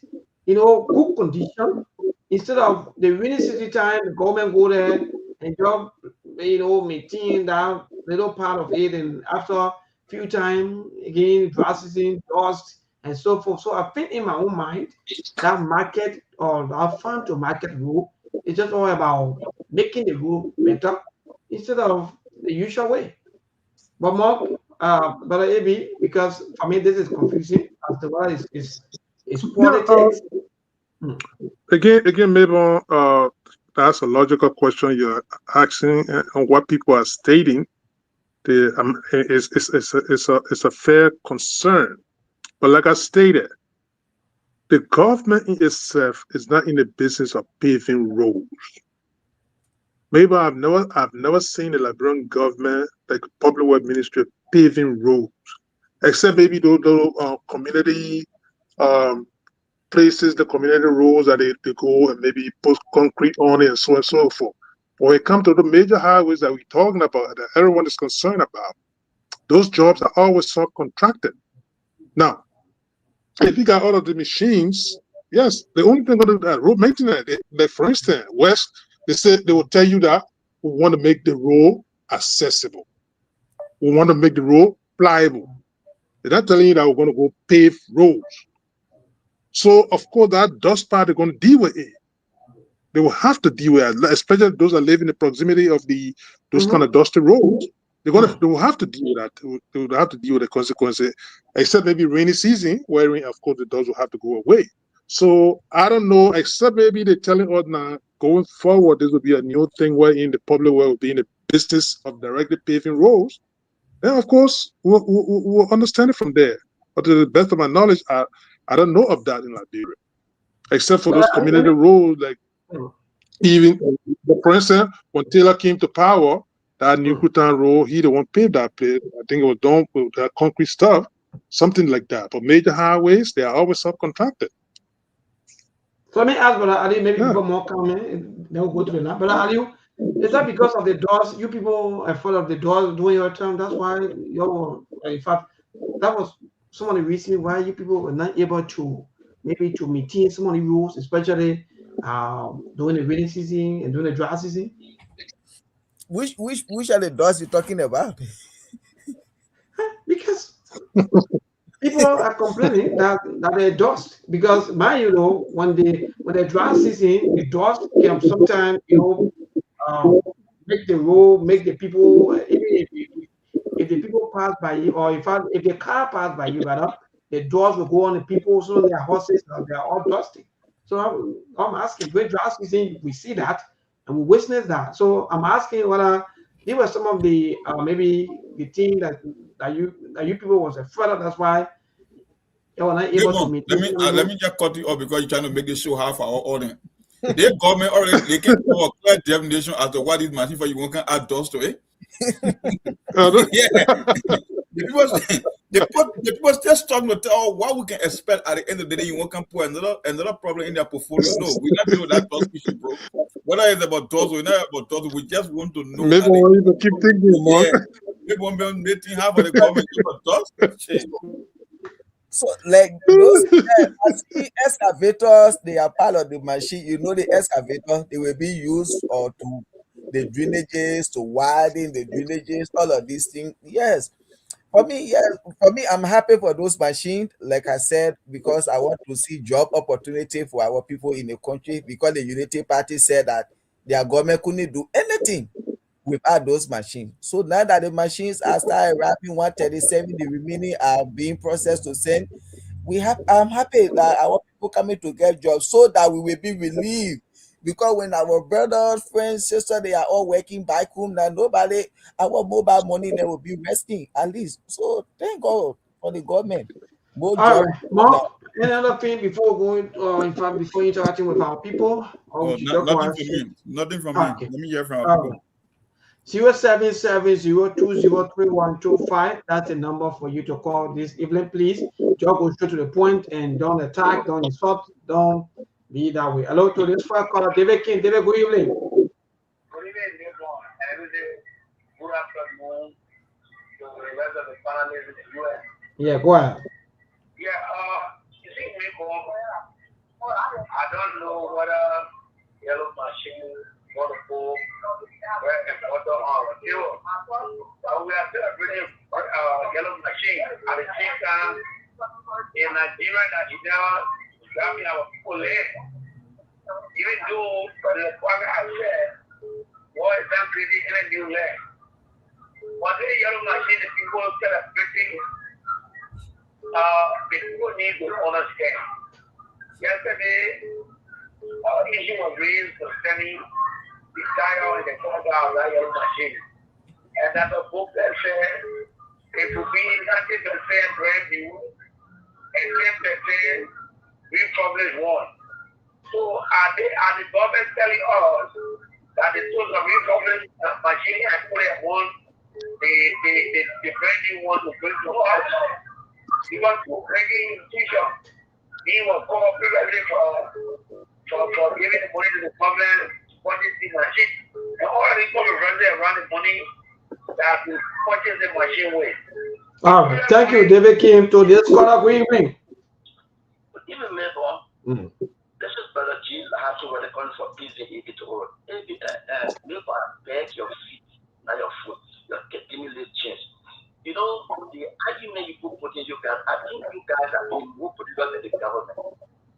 good condition. Instead of the rainy season time, the government go there and just, maintain that little part of it, and after a few times, again, dry season, dust, and so forth. So I think in my own mind, that market or that farm to market road is just all about making the road better instead of the usual way. But more, Brother AB, because for me this is confusing as to what is Yeah. politics. Hmm. Again, maybe that's a logical question you're asking, and what people are stating. It's a fair concern. But like I stated, the government in itself is not in the business of paving roads. Maybe I've never seen the Liberian government, like public work ministry, paving roads, except maybe those community um, places, the community roads that they go and maybe put concrete on it and so on and so forth. But when it comes to the major highways that we're talking about, that everyone is concerned about, those jobs are always subcontracted. Now, if you got all of the machines, yes, the only thing going to that road maintenance, like for instance, West, they will tell you that we want to make the road accessible. We want to make the road pliable. They're not telling you that we're going to go pave roads. So, of course, that dust part, they're going to deal with it. They will have to deal with it, especially those that live in the proximity of those kind of dusty roads. They will have to deal with that. They will have to deal with the consequences, except maybe rainy season, where of course the dust will have to go away. So I don't know, except maybe they're telling us now going forward, this will be a new thing wherein the public will be in the business of directly paving roads. Then of course we'll understand it from there. But to the best of my knowledge, I don't know of that in Liberia, except for those community roads like. Even, for instance, when Taylor came to power, that New Kutan Road, he the one paved that place. I think it was done with that concrete stuff, something like that. But major highways, they are always subcontracted. So let me ask Brother Ali, maybe people more comment, then we'll go to the now. Brother Ali, is that because of the doors? You people are full of the doors during your term. That's why you in fact, that was some of the reasons why you people were not able to maybe to maintain some of the rules, especially during the rainy season and during the dry season. Which are the doors you're talking about? Because people are complaining that they dust because when the dry season the dust can sometimes make the road, make the people, even if the people pass by you, or if the car pass by you, rather, the doors will go on the people, so their horses, they are all dusty. So I'm asking, during dry season, we see that and we witness that. So I'm asking whether these were some of the maybe the thing that you people was afraid of. That's why you were not able to meet. Let me just cut you off because you're trying to make this show hard for our audience. The government already they can do a clear definition as to what is machine for you want to add dust to it. Yeah. The people still struggling to tell what we can expect at the end of the day. You want to put another problem in their portfolo. No, we're not doing that dust issue, bro. Whether it's about dust or not about dust, we just want to know. Maybe we need to keep thinking, man. Maybe one meeting half of the government about dust. So, like those excavators, they are part of the machine. You know, the excavator, they will be used or to the drainages, to widen the drainages, all of these things. Yes. For me, I'm happy for those machines, like I said, because I want to see job opportunity for our people in the country, because the Unity Party said that their government couldn't do anything without those machines. So now that the machines are started wrapping 137, the remaining are being processed to send. I'm happy that our people coming to get jobs so that we will be relieved. Because when our brothers, friends, sisters, they are all working back home, now our mobile money, they will be resting at least. So thank God for the government. All right, Mark, any other thing before going, in fact, before interacting with our people? Nothing from me. Okay. Let me hear from our people. 0770203125. That's the number for you to call this evening, please. Just go straight to the point and don't attack, don't insult, don't be that way. Hello to this first caller, David King. David, good evening. Good evening, good afternoon to the rest of the panelists in the US. Yeah, go ahead. Yeah, you see, I don't know whether yellow machine, waterfall, and water are fuel. But we are celebrating yellow machine at the same time in Nigeria that is now grabbing our people land. Even though the requirement has said, what is that crazy in a new land? One day yellow machine, the people celebrating, the people need to understand. Yesterday, issue was raised concerning the tire and the color of that yellow machine. And that's a book that says it will be 90% brand new and 10% republished one. So are the government telling us that the total republished machine and put it on the brand new one to bring to us? Because to bringing institution, he was called previously for giving the money to the government, purchase the machine, and all the government around the money that will purchase the machine with. All right, thank you, David Kim. To this caller, good evening. Even Nimba, this is Brother G. I have to work on for peace in it all. Nimba, beg your feet, not your foot. You're getting a change. You know, the argument you put in you guys, I think you guys are being more political than the government.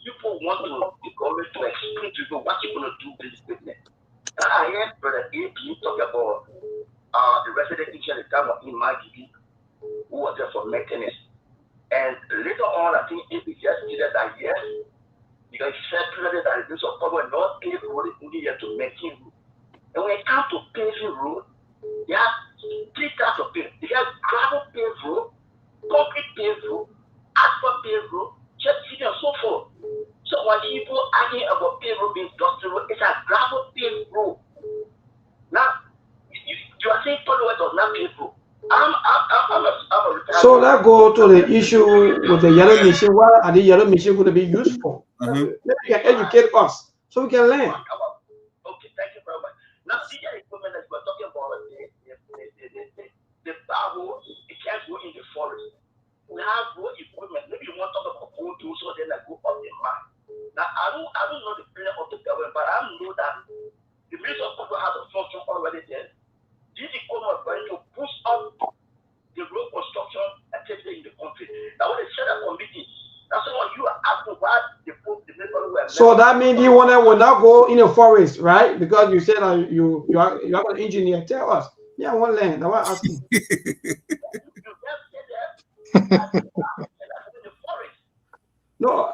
People want the government to explain to you what you're going to do with this business. I heard Brother A.P. talk about the resident teacher at the time of Imagini, who was there for maintenance. And later on, I think A.P. just stated that yes, because he said clearly that this was probably not paved road in India to maintain road. And when it comes to paving road, you have three types of paving. You have gravel paved road, concrete paved road, asphalt paved road, jet seating, and so forth. So when people argue about paved road being dusty road, it's a gravel paved road. Now, you are saying Polo does not paved road. I'm a So that go to the issue with the yellow machine. What are the yellow machine going to be used for? Maybe you can educate us so we can learn. Okay, thank you very much. Now, the equipment that we're talking about, the barrel, it can't go in the forest. We have road equipment. Maybe you want to talk about gold tools, so then I go up the mine. Now, I don't know the plan of the government, but I know that the Ministry of Culture has a function already there. This equipment is going to boost up the road construction activity in the country. Now, when they set a committee, that's why you are asking why the people were. So that means you will not go in the forest, right? Because you said that you are an engineer. Tell us. Yeah, I want to learn. I want to ask you. No,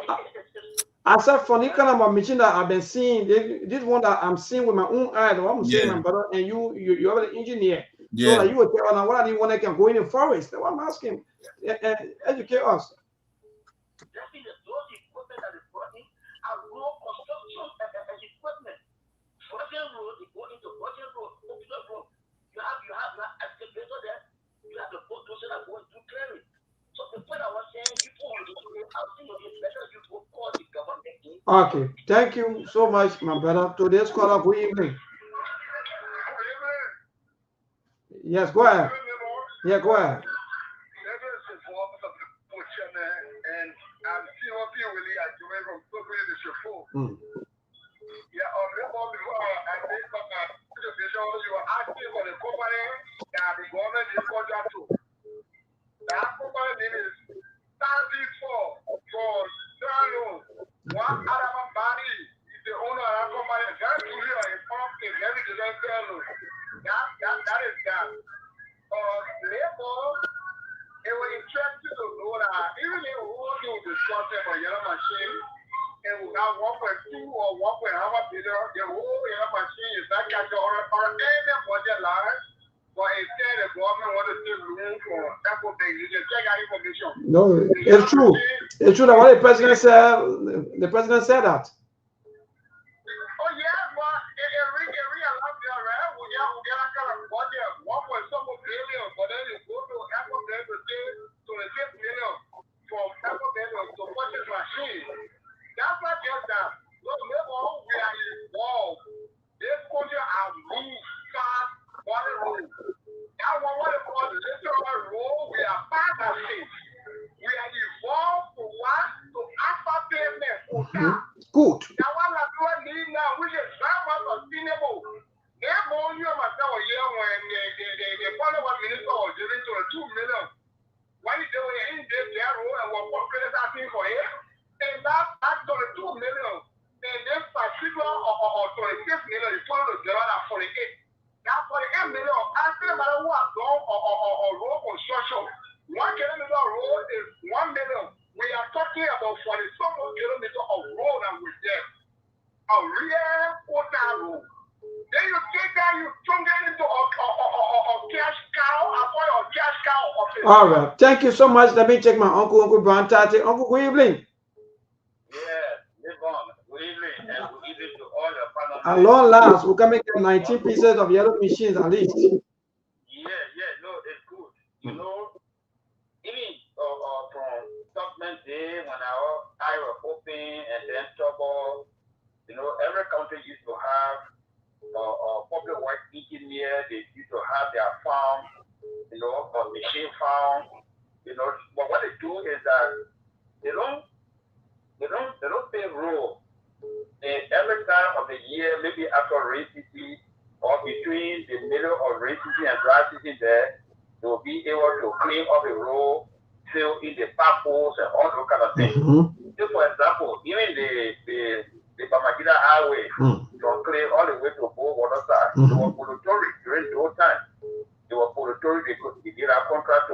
I said for the kind of machine that I've been seeing, this one that I'm seeing with my own eye, the one I'm saying, my brother, and you are an engineer. Yeah. So like you would tell us, what are the one that can go in the forest? That's what I'm asking. Educate us. Okay, thank you so much, my brother. Today's caller, good evening. Yes, go ahead. Yeah, go ahead. One Arab body is the owner of that company. Very clear and informed in very different fellows. That is that. Therefore, it was interesting to know that even if we want to discuss about yellow machine, and we have 1.2 or 1.5 billion, the whole yellow machine is not catching or any budget line. But instead, the government wants to take room for Apple Pay. You can check out information. No, it's true. It's true that what the president said. The president said that. Oh yeah, but it really allowed there, right? We get a kind of budget, 1.7 billion, but then you go to Apple Pay to say 26 million from Apple Pay to purchase machine. That's not just that. Look, we are involved. This country has moved fast. That one what they call literal role, we are partnership. We are involved to what? To offer payment for that. Good. That one that we need now, which is very much sustainable. Therefore, you myself here when the follow-up minister was giving to 2 million. Why did they were in their role and were populated asking for it? And that's actually 2 million. And this particular or 26 million, you follow the girl at 48. Now, for the 8 million, asking about who has done or real quota. Then you take that, you turn that into a cash cow, a cash cow. All right. Thank you so much. Let me check my Uncle Brown Tate. Uncle, good evening. Yeah, live on. Good evening, and good evening to all your panelists. At long last, we can make 19 pieces of yellow machines at least. Yeah, no, it's good. You know, even from Government Day, when I was open and then trouble, you know, every country used to have public work engineer. They used to have their farm, you know, a machine farm, you know. But what they do is that they don't pay road. And every time of the year, maybe after rain season or between the middle of rain season and dry season, there they will be able to clean up the road, fill in the potholes and all those kind of things. So, for example, even the Bamagida Highway from Clay all the way to Bow Waterside, they were voluntary during those times. They were voluntary. They did a contract.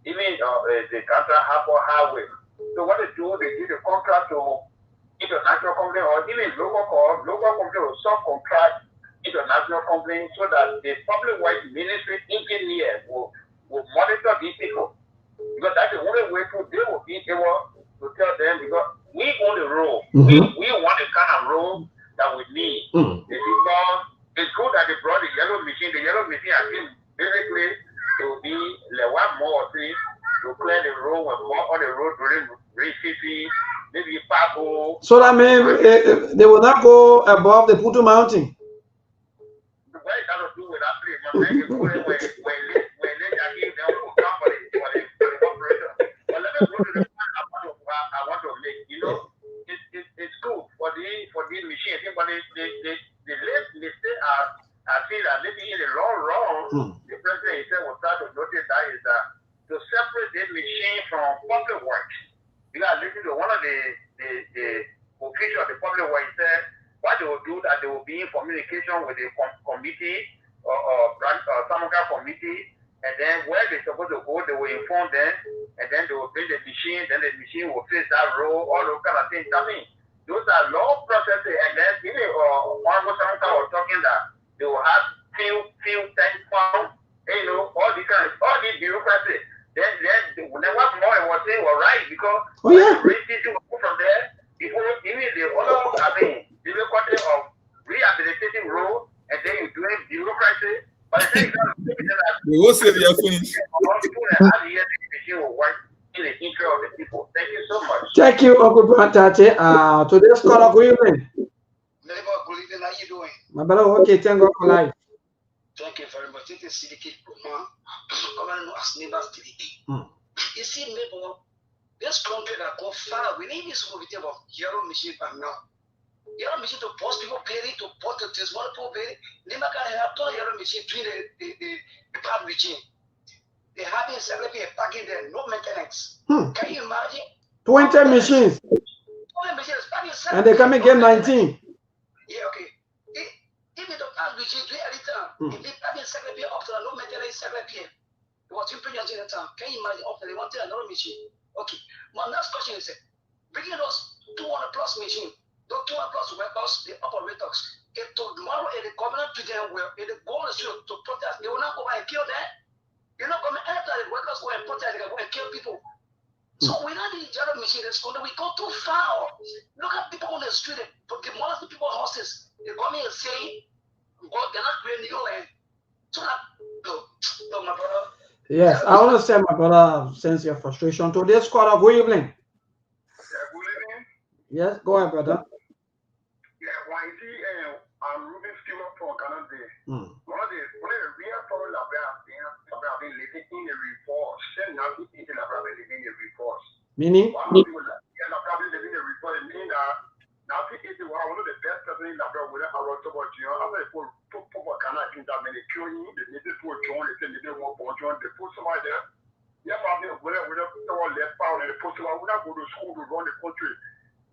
Even the contract Harbour Highway. So what they do, they give the contract to international company or even local company will subcontract international company so that the public works ministry engineer will monitor these people. Because that's the only way to they will be able to tell them, because we own the road. We want the kind of road that we need. Because it's good that they brought the yellow machine. The yellow machine has been basically to be like one more thing to clear the road when more on the road during rain season, maybe Paco. So that means they will not go above the Putu Mountain. What it has to do with that place, my man, when they give them who come for the operation. But let me go to the point I want to make. You know, it's good for the machine. But the late mistake I feel that maybe in the long run, the president himself will start to notice that is that to separate the machine from public works. You got to listen to one of the officials of the public works said what they will do, that they will be in communication with the committee or Samuka committee, and then where they're supposed to go, they will inform them, and then they will bring the machine, then the machine will face that road, all those kind of things. I mean, those are long processes, and then even Honorable Samuka was talking that they will have few tank farms, you know, all these bureaucracy. Then whenever more it was saying, well, right, because the races will go from there, people, even the other, difficulty of rehabilitating road, and then you're doing bureaucracy. But the thing is, we will say they are finished. In the interest of the people. Thank you so much. Thank you, Uncle Brantate. Today's caller, good evening. Neighbor, good evening. How you doing? My brother, okay, thank God for life. Thank you very much. This is CDK coming as Nimba CDK. You see, neighbor, this country that go far, we need this movie about yellow machine by now. Yellow machine to post people paying to post the test, one people paying. Nimba can have two yellow machine between the card machine. They have in Sktv packing there, no maintenance. Can you imagine? 20 machines. 20 machines packing, and they come and get 19. Yeah, okay. Even the past machine, every time, if they packing Sktv after no maintenance Sktv, it was improving in the time. Can you imagine? After they wanted another machine. Okay. My next question is, bringing those 200 plus machine, those 200 plus workers, the operators, if tomorrow the government to them will, if they go on the street to protest, they will not go and kill them. You're not going to enter the workers go and protest, they go and kill people. So we don't need yellow machine. We go too far. Look at people on the street, but demolish the people's houses. The government is saying, God, they're not creating new land. So that, no, my brother. Yes, I understand, my brother, sense your frustration. Today's caller, good evening. Yeah, good evening. Yes, go ahead, brother. Yeah, when you see, I'm Ruben Stewart from Canada. One of the real problems I've been living in the reforce. Then now people think I've been living in the reforce. Meaning? One of the people that I've probably living in the reforce, it means that now people think one of the best person in Labrador with a lot of you know, after they put Canada in that many killing, they need to put John, they say they don't want John, they put somebody there. Yeah, probably with someone left power and they put someone who not go to school to run the country.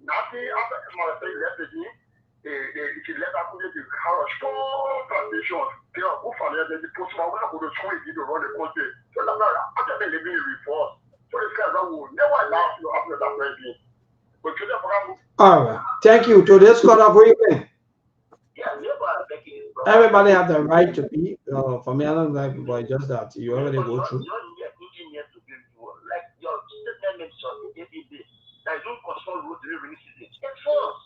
Nothing after say left again. They let us go to Harrow Store plantation. They are who found that they put someone who not go to school to run the country. So that's not after they living in reforce. So this guy will never allow you after that ready. But you never have. All right. Thank you. Today's caller, good evening. everybody have the right to be. For me, I don't like people. It's just that you already go through. Engineer to build you like your statement mentioned in ABB that you don't control road during rainy season. It's false.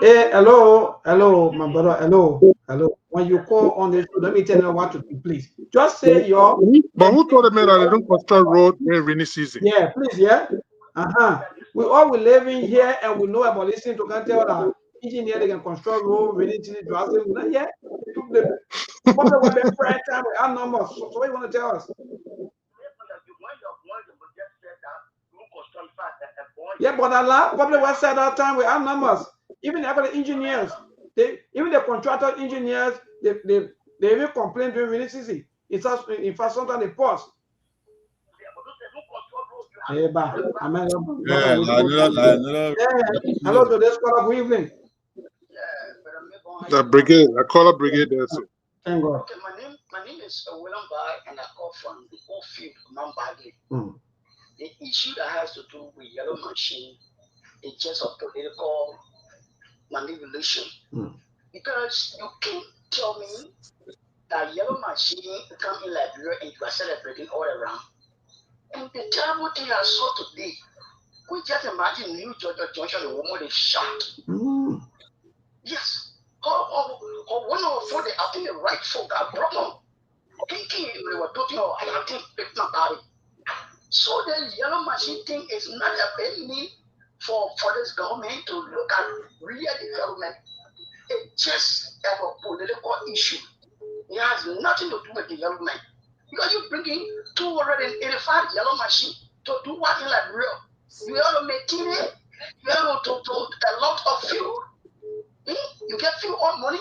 Hey, hello, my brother, hello. When you call on this, let me tell you what to do, please. Just say your. But who told them that they don't construct road during rainy season? Yeah, please, yeah. We all will live in here and we know about listening to can tell that engineer they can construct road rainy season. Yeah. Probably when they prime time we have numbers. So what you want to tell us? Yeah, but a lot probably was said that time we have numbers. Even the engineers, even the contractor engineers, they even complain during rainy season. It's just in fact sometimes they pause. Hey, hello to this caller. Good evening. The brigade, I call a brigade there. So. Thank God. Okay, my name is William Bai, and I call from the old field, Mount Bagley. The issue that has to do with yellow machine is just a political manipulation. Because you can't tell me that yellow machine come in Liberia and you are celebrating all around. And the terrible thing I saw today, we just imagine New Georgia Junction, the woman is shot. Yes. Or one of the I think the right folk are broken. Thinking they were talking about I think it's not about it. So the yellow machine thing is not a big need for this government to look at real development. It's just a political issue. It has nothing to do with development. Because you bring in 285 yellow machine to do what in Liberia. You have to maintain it. You have to a lot of fuel. You get fuel on money.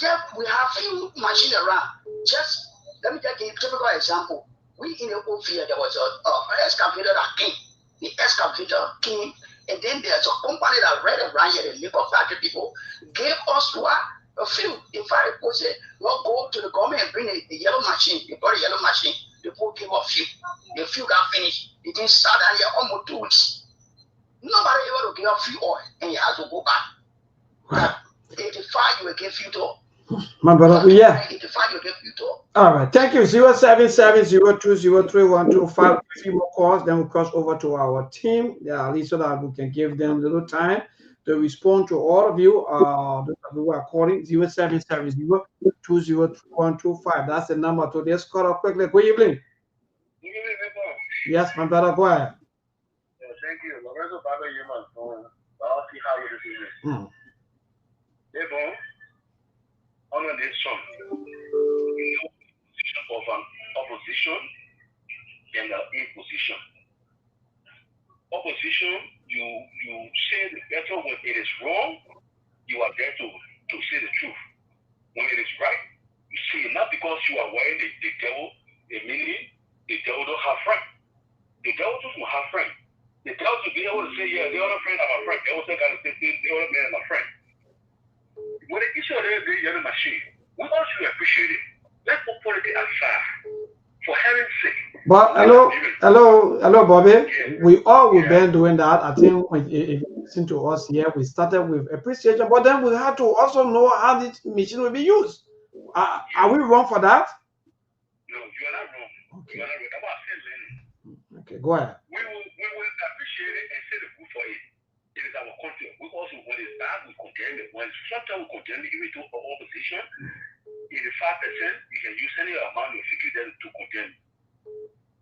Yeah, we have few machines around. Just let me take a typical example. We in the old field there was an excavator that came. The excavator came, and then there's a company that read around here, the liquor factory people gave us a few. In fact, people say, well, go to the government and bring the yellow machine. They brought the yellow machine. The people gave a few. The few got finished. It didn't start down here almost 2 weeks. Nobody able to give a few oil, and you have to go back. Wow. 85 you will give you to. My brother, yeah. 85 you will give you to. All right, thank you. 07702031253. A few more calls, then we'll cross over to our team. Yeah, at least so that we can give them a little time to respond to all of you. Those who are calling 07702031253. That's the number to this call up quickly. Good evening. Yes, my brother, go ahead. Thank you. Lorenzo Baba, you're my phone. I'll see how you do this. Therefore, on this song, position of an opposition and an imposition. Opposition, you say the better when it is wrong, you are there to say the truth. When it is right, you say it not because you are wearing the devil, meaning the devil don't have friend. The devil doesn't have friend. The devil to be able to say, yeah, the other friend are my friend. The other guy to say, the other man is my friend. When the issue of the yellow machine, we all should appreciate it. Let's put politics aside. For heaven's sake. But hello, Bobby. Yeah. We all will be doing that. I think if you listen to us here, we started with appreciation, but then we have to also know how this machine will be used. Are we wrong for that? No, you are not wrong. Okay. You are not wrong. About learning. Okay, go ahead. We will appreciate it and say the good for it. It is our country. We also, when it's bad, we condemn it. When sometimes we condemn it, even to opposition, 85%, you can use any amount of figure there to condemn.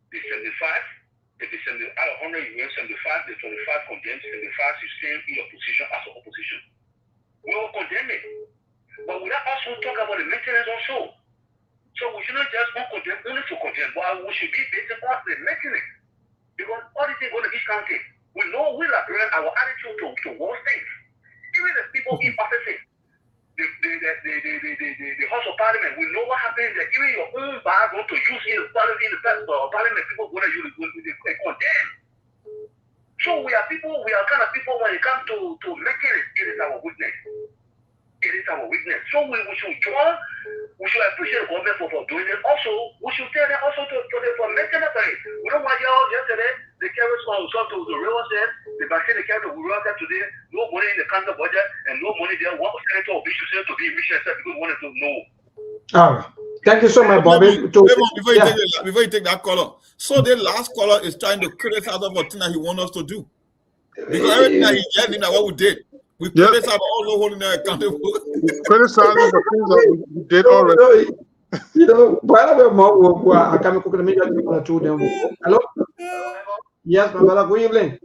The 75, if they send out of 100, you have 75, the 25 condemn, 75 is same in your position as an opposition. We will condemn it. But we also talk about the maintenance also. So we should not just condemn only to condemn, but we should be based upon the maintenance. Because all this is going to be counted. We know we are doing our attitude towards things. Even the people in office, the House of Parliament, we know what happens that even your own bag want to use in the Parliament, people going to use it, condemn. So we are kind of people when it comes to making it is our witness. It is our witness. So we should appreciate the government for doing it. Also, we should tell them also for making it. We don't want y'all yesterday, they carry on some to the real estate, the machine they carry the real estate today, nobody the budget and no money there, what senator will be using it to be mission except because we wanted to know. All right. Thank you so much, Bobby. Before you take that caller, so the last caller is trying to criticize of what he wants us to do. Because everything that he getting that what we did, we criticize all the holding them accountable. Criticizing the things that we did already. You know, I can't cook the media to them. Hello? Yes, my brother, good evening.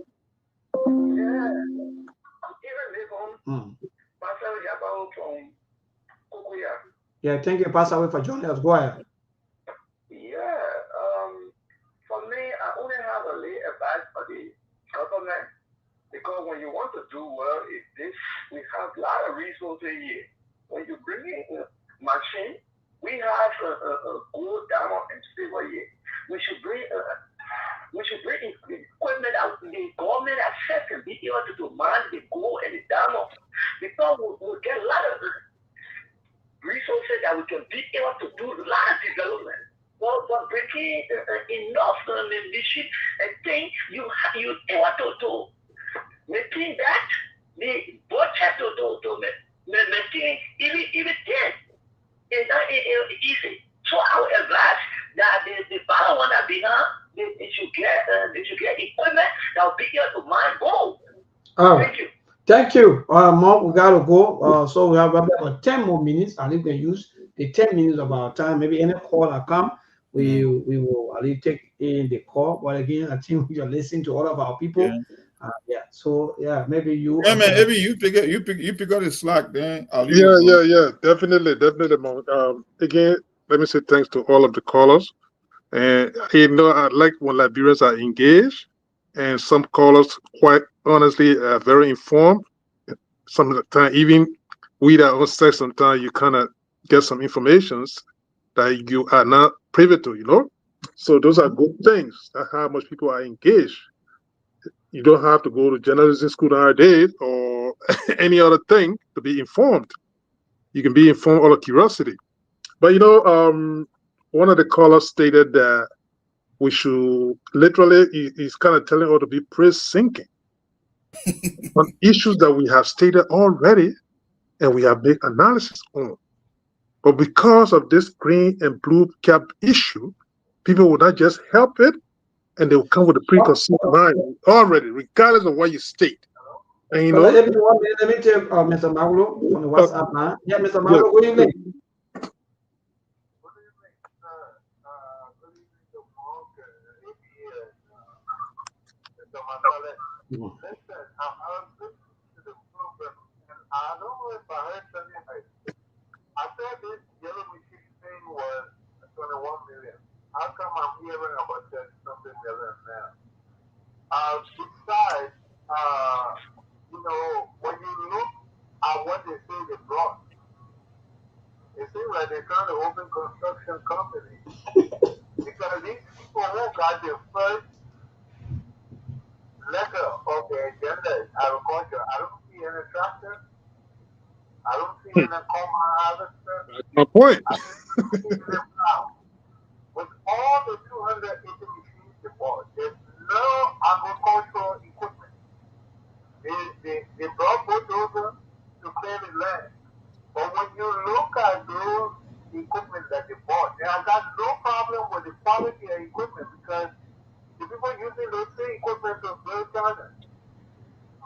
Yeah, thank you, Pastor, away for joining us. Go ahead. Yeah, for me, I only have a little advice for the government because when you want to do well, we have a lot of resources here. When you bring in a machine, we have a gold, diamond, and silver here. We should bring equipment out. The government access can be able to mine the gold and the diamond because we'll get a lot of resources that we can be able to do a lot of development. Well, but breaking enough machine and thing you able to making that the budget to making even 10 is not easy. So I would advise that the power one that behind they should get equipment that will be able to mine gold. Thank you. Thank you. Mark, we gotta go. So we have about 10 more minutes. I think we can use the 10 minutes of our time. Maybe any call that come, we will take in the call. But again, I think we are listening to all of our people. So maybe you. Yeah, man. Maybe you pick up the slack, then. Yeah. Definitely, Mark. Again, let me say thanks to all of the callers. And I like when Liberians are engaged, and some callers, quite honestly, are very informed. Sometimes even we that on sex, sometimes you kind of get some informations that you are not privy to, So those are good things. That's how much people are engaged. You don't have to go to journalism school nowadays or any other thing to be informed. You can be informed out of curiosity. But one of the callers stated that we should literally, he's kind of telling us to be praise-sinking on issues that we have stated already and we have made analysis on. But because of this green and blue cap issue, people will not just help it, and they will come with a preconceived mind already, regardless of what you state. And let me take Mr. Maglo on the WhatsApp line. Yeah, Mr. Maglo, good evening. Listen, I'm listening to the program, and I don't know if I heard something right. I said this yellow machine thing was 21 million. How come I'm hearing about 30-something million now? Besides, when you look at what they say they brought, it seems like they're trying to open construction companies. Because these people who got their first letter of their agenda is agriculture. I don't see any tractor. I don't see any combine harvester. That's my point. I don't see any plow. With all the 280 machines they bought, there's no agricultural equipment. They brought bulldozers to clear the land. But when you look at those equipment that they bought, I got no problem with the quality of equipment because the people using those same equipment to build China.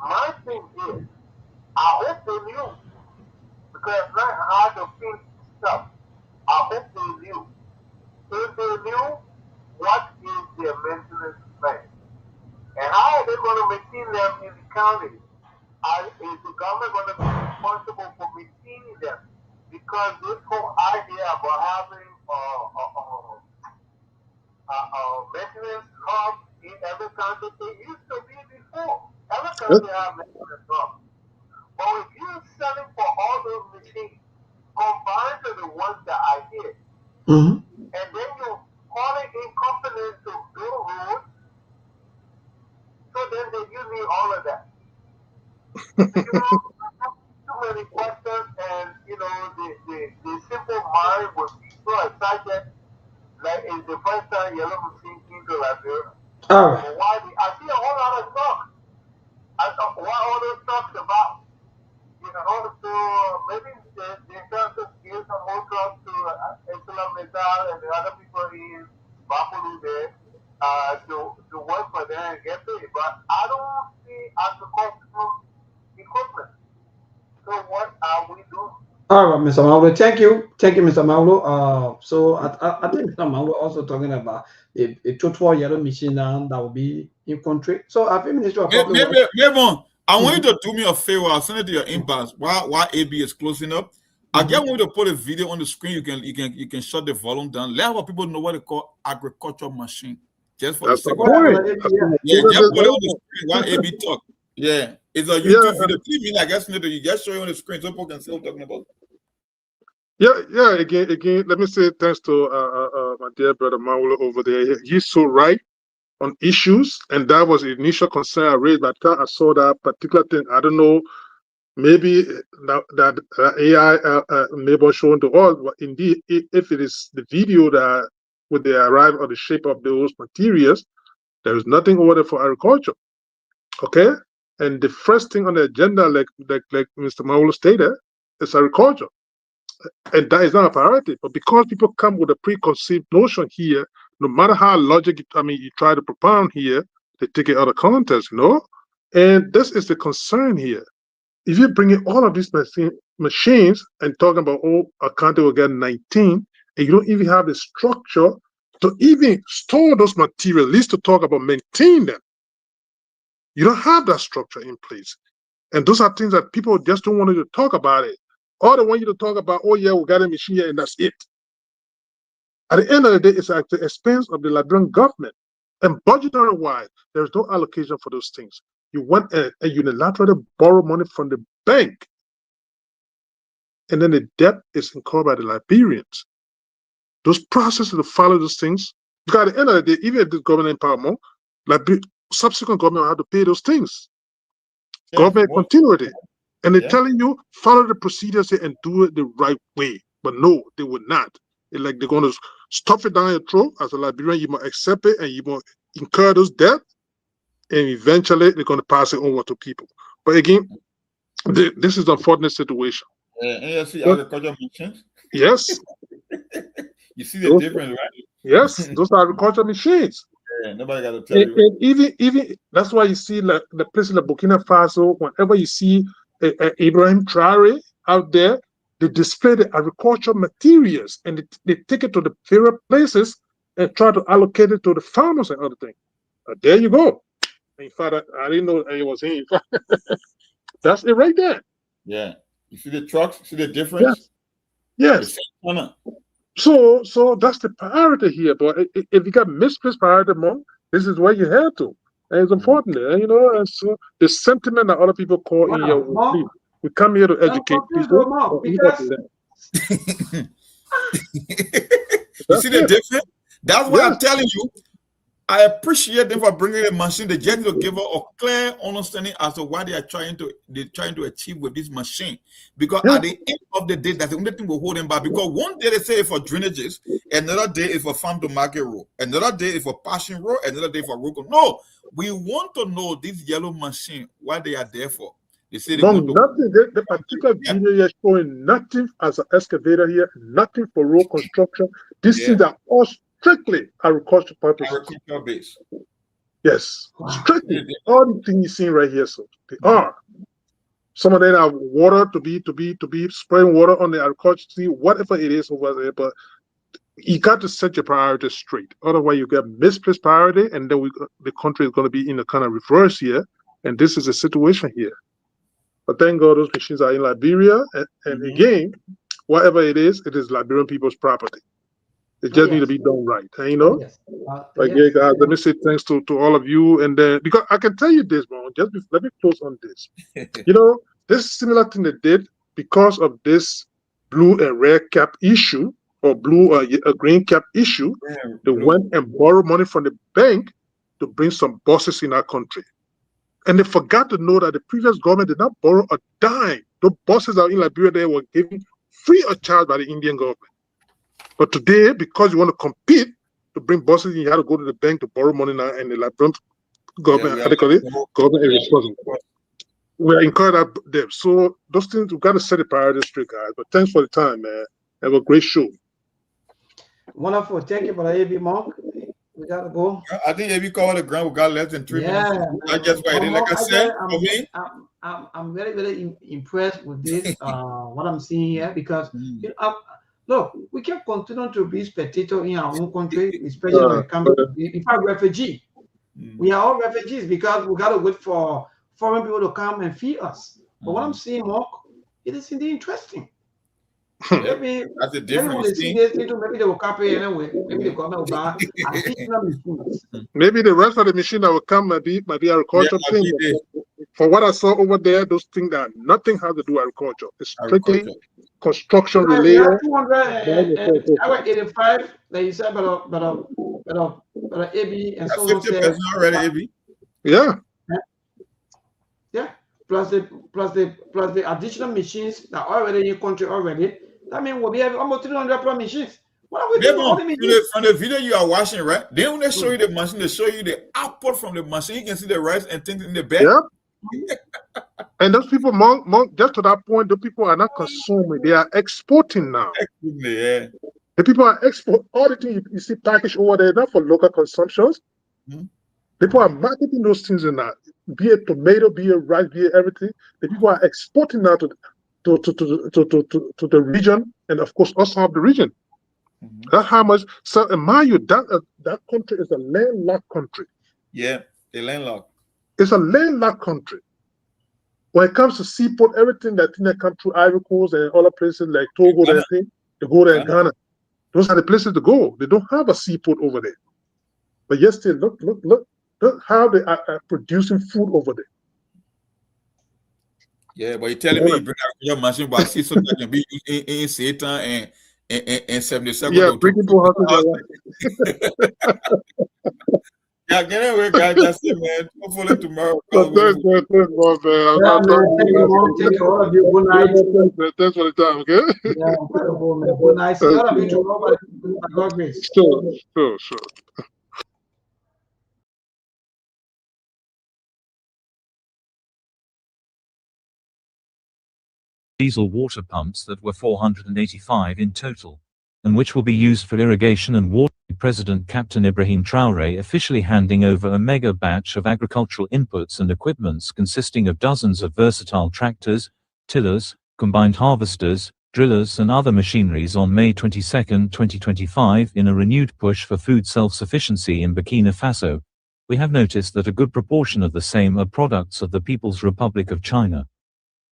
My thing is, I hope they knew, because it's not hard to fix stuff. I hope they knew. If they knew, what is their maintenance plan? And how are they going to maintain them in the county? Is the government going to be responsible for maintaining them? Because this whole idea about having maintenance hubs in every country, it used to be before. Every country have maintenance hubs. But if you're selling for all those machines, combined to the ones that are here, and then you're calling in companies to build roads, so then they're using all of that. Too many questions, and the simple mind would be so excited. Like it's the first time yellow machine came to Liberia. I see a whole lot of stuff. What all those talks about? also maybe the insurance give some more trust to Metal and the other people in Buffalo there to work for them and get paid. But I don't see agricultural equipment. So what are we doing? All right, Mr. Maulo, thank you, Mr. Maulo. So I think Mr. Maulo also talking about a total yellow machine now that will be in country. So I think Minister of Public Works. Maybe I want you to do me a favor. I'll send it to your inbox while AB is closing up. I just want you to put a video on the screen. You can shut the volume down. Let our people know what they call agricultural machine. Just for That's the the sake point. yeah, just put it on the screen while AB talk. Yeah, it's a YouTube video. 3 minutes, I guess you just show you on the screen so people can see what I'm talking about. Yeah. Again, let me say thanks to my dear brother Maulo over there. He's so right on issues, and that was the initial concern I raised. But I saw that particular thing. I don't know, maybe that AI maybe showing to all. But indeed, if it is the video that when they arrive on the shape of those materials, there is nothing over there for agriculture. Okay, and the first thing on the agenda, like Mr. Maulo stated, is agriculture. And that is not a priority. But because people come with a preconceived notion here, no matter how you try to propound here, they take it out of context, And this is the concern here. If you bring in all of these machines and talking about, a country will get 19, and you don't even have the structure to even store those materials, at least to talk about maintain them. You don't have that structure in place. And those are things that people just don't want you to talk about it. Or they want you to talk about, we got a machine here and that's it. At the end of the day, it's at the expense of the Liberian government. And budgetary-wise, there's no allocation for those things. You went and unilaterally borrow money from the bank. And then the debt is incurred by the Liberians. Those processes to follow those things, because at the end of the day, even if the government empower more, subsequent government will have to pay those things. Government continuity. And they're telling you, follow the procedures here and do it the right way. But no, they would not. It's like they're going to stuff it down your throat. As a Liberian, you must accept it and you must incur those debts. And eventually, they're going to pass it over to people. But again, this is an unfortunate situation. And you see agricultural machines? Yes. You see the difference, right? Yes, those are agricultural machines. Yeah, nobody got to tell you. And even that's why you see the places like Burkina Faso, whenever you see Ibrahim Traore out there, they display the agricultural materials and they take it to the various places and try to allocate it to the farmers and other things. There you go. In fact, I didn't know it was him. That's it right there. Yeah. You see the trucks? See the difference? Yes. So that's the priority here. But if you got misplaced priority among, this is where you head to. And it's important, and so the sentiment that other people call in your we come here to educate people. You see the difference? That's why I'm telling you. I appreciate them for bringing a machine. They just to give us a clear understanding as to what they're trying to achieve with this machine. Because at the end of the day, that's the only thing we're holding back. Because one day they say it's for drainages, another day is for farm to market road, another day is for passing road, another day for road. No, we want to know this yellow machine, what they are there for. They say they nothing. The particular video you're showing nothing as an excavator here, nothing for road construction. These things are all strictly agricultural purposes. Agricultural base. Yes, strictly. All the things you're seeing right here, so they are. Some of them have water to be spraying water on the agriculture, whatever it is over there. But you got to set your priorities straight. Otherwise, you get misplaced priority, and then the country is going to be in a kind of reverse here. And this is the situation here. But thank God those machines are in Liberia, and again, whatever it is Liberian people's property. It just need to be done right, guys, let me say thanks to all of you, and then because I can tell you this, man. Let me close on this. This similar thing they did because of this blue and red cap issue, or blue a green cap issue. They went and borrowed money from the bank to bring some buses in our country, and they forgot to know that the previous government did not borrow a dime. The buses out in Liberia they were given free of charge by the Indian government. But today, because you want to compete to bring buses, you have to go to the bank to borrow money now, and the Liberian government, government is responsible. We're incurred at them. So those things, we've got to set the priorities straight, guys. But thanks for the time, man. Have a great show. Wonderful. Thank you for the AB Monk. We gotta go. I think if you cover the ground, we got less than 3 minutes. I guess what like I said, for me, I'm very, very impressed with this. What I'm seeing here, because look, we can continue to be spectators in our own country, especially when it comes to, in fact, refugee. We are all refugees because we gotta wait for foreign people to come and feed us. But what I'm seeing, Mark, it is indeed interesting. Maybe that's a different thing. Maybe they will copy anyway. Maybe the government will buy additional machines. Maybe the rest of the machine that will come might be agriculture thing. For what I saw over there, those things that nothing has to do with agriculture. It's strictly construction related. 285, like you said, but AB and so on said already AB. Yeah. Yeah. Plus the additional machines that are already in your country already. That means we'll be having almost 300 plus machines. What are we doing? From the video you are watching, right? Then when they show you the machine, they show you the output from the machine. You can see the rice and things in the back. Yeah. And those people, just to that point, the people are not consuming; they are exporting now. Yeah. The people are export all the things you see packaged over there, not for local consumptions. People are marketing those things in that, be it tomato, be it rice, be it everything. The people are exporting now to the region, and of course also of the region. That's how much. So, mind you, that country is a landlocked country. Yeah, a landlocked. It's a landlocked country. When it comes to seaport, everything that comes through Ivory Coast and other places like Togo, and everything, they go there in Ghana. Those are the places to go. They don't have a seaport over there. But yes, still look how they are producing food over there. Yeah, but you're telling me you bring out your machine, but I see something that can be used in Satan and 77. Yeah, bring people out yeah, get away, guys. That's it, man. Hopefully tomorrow. Thanks, man. Thank you, all of you. Good night. Thanks for the time, okay? Yeah, good night. See all of you tomorrow. God grace. Sure. Diesel water pumps that were 485 in total, and which will be used for irrigation and water. President Captain Ibrahim Traoré officially handing over a mega batch of agricultural inputs and equipments consisting of dozens of versatile tractors, tillers, combined harvesters, drillers and other machineries on May 22, 2025 in a renewed push for food self-sufficiency in Burkina Faso. We have noticed that a good proportion of the same are products of the People's Republic of China.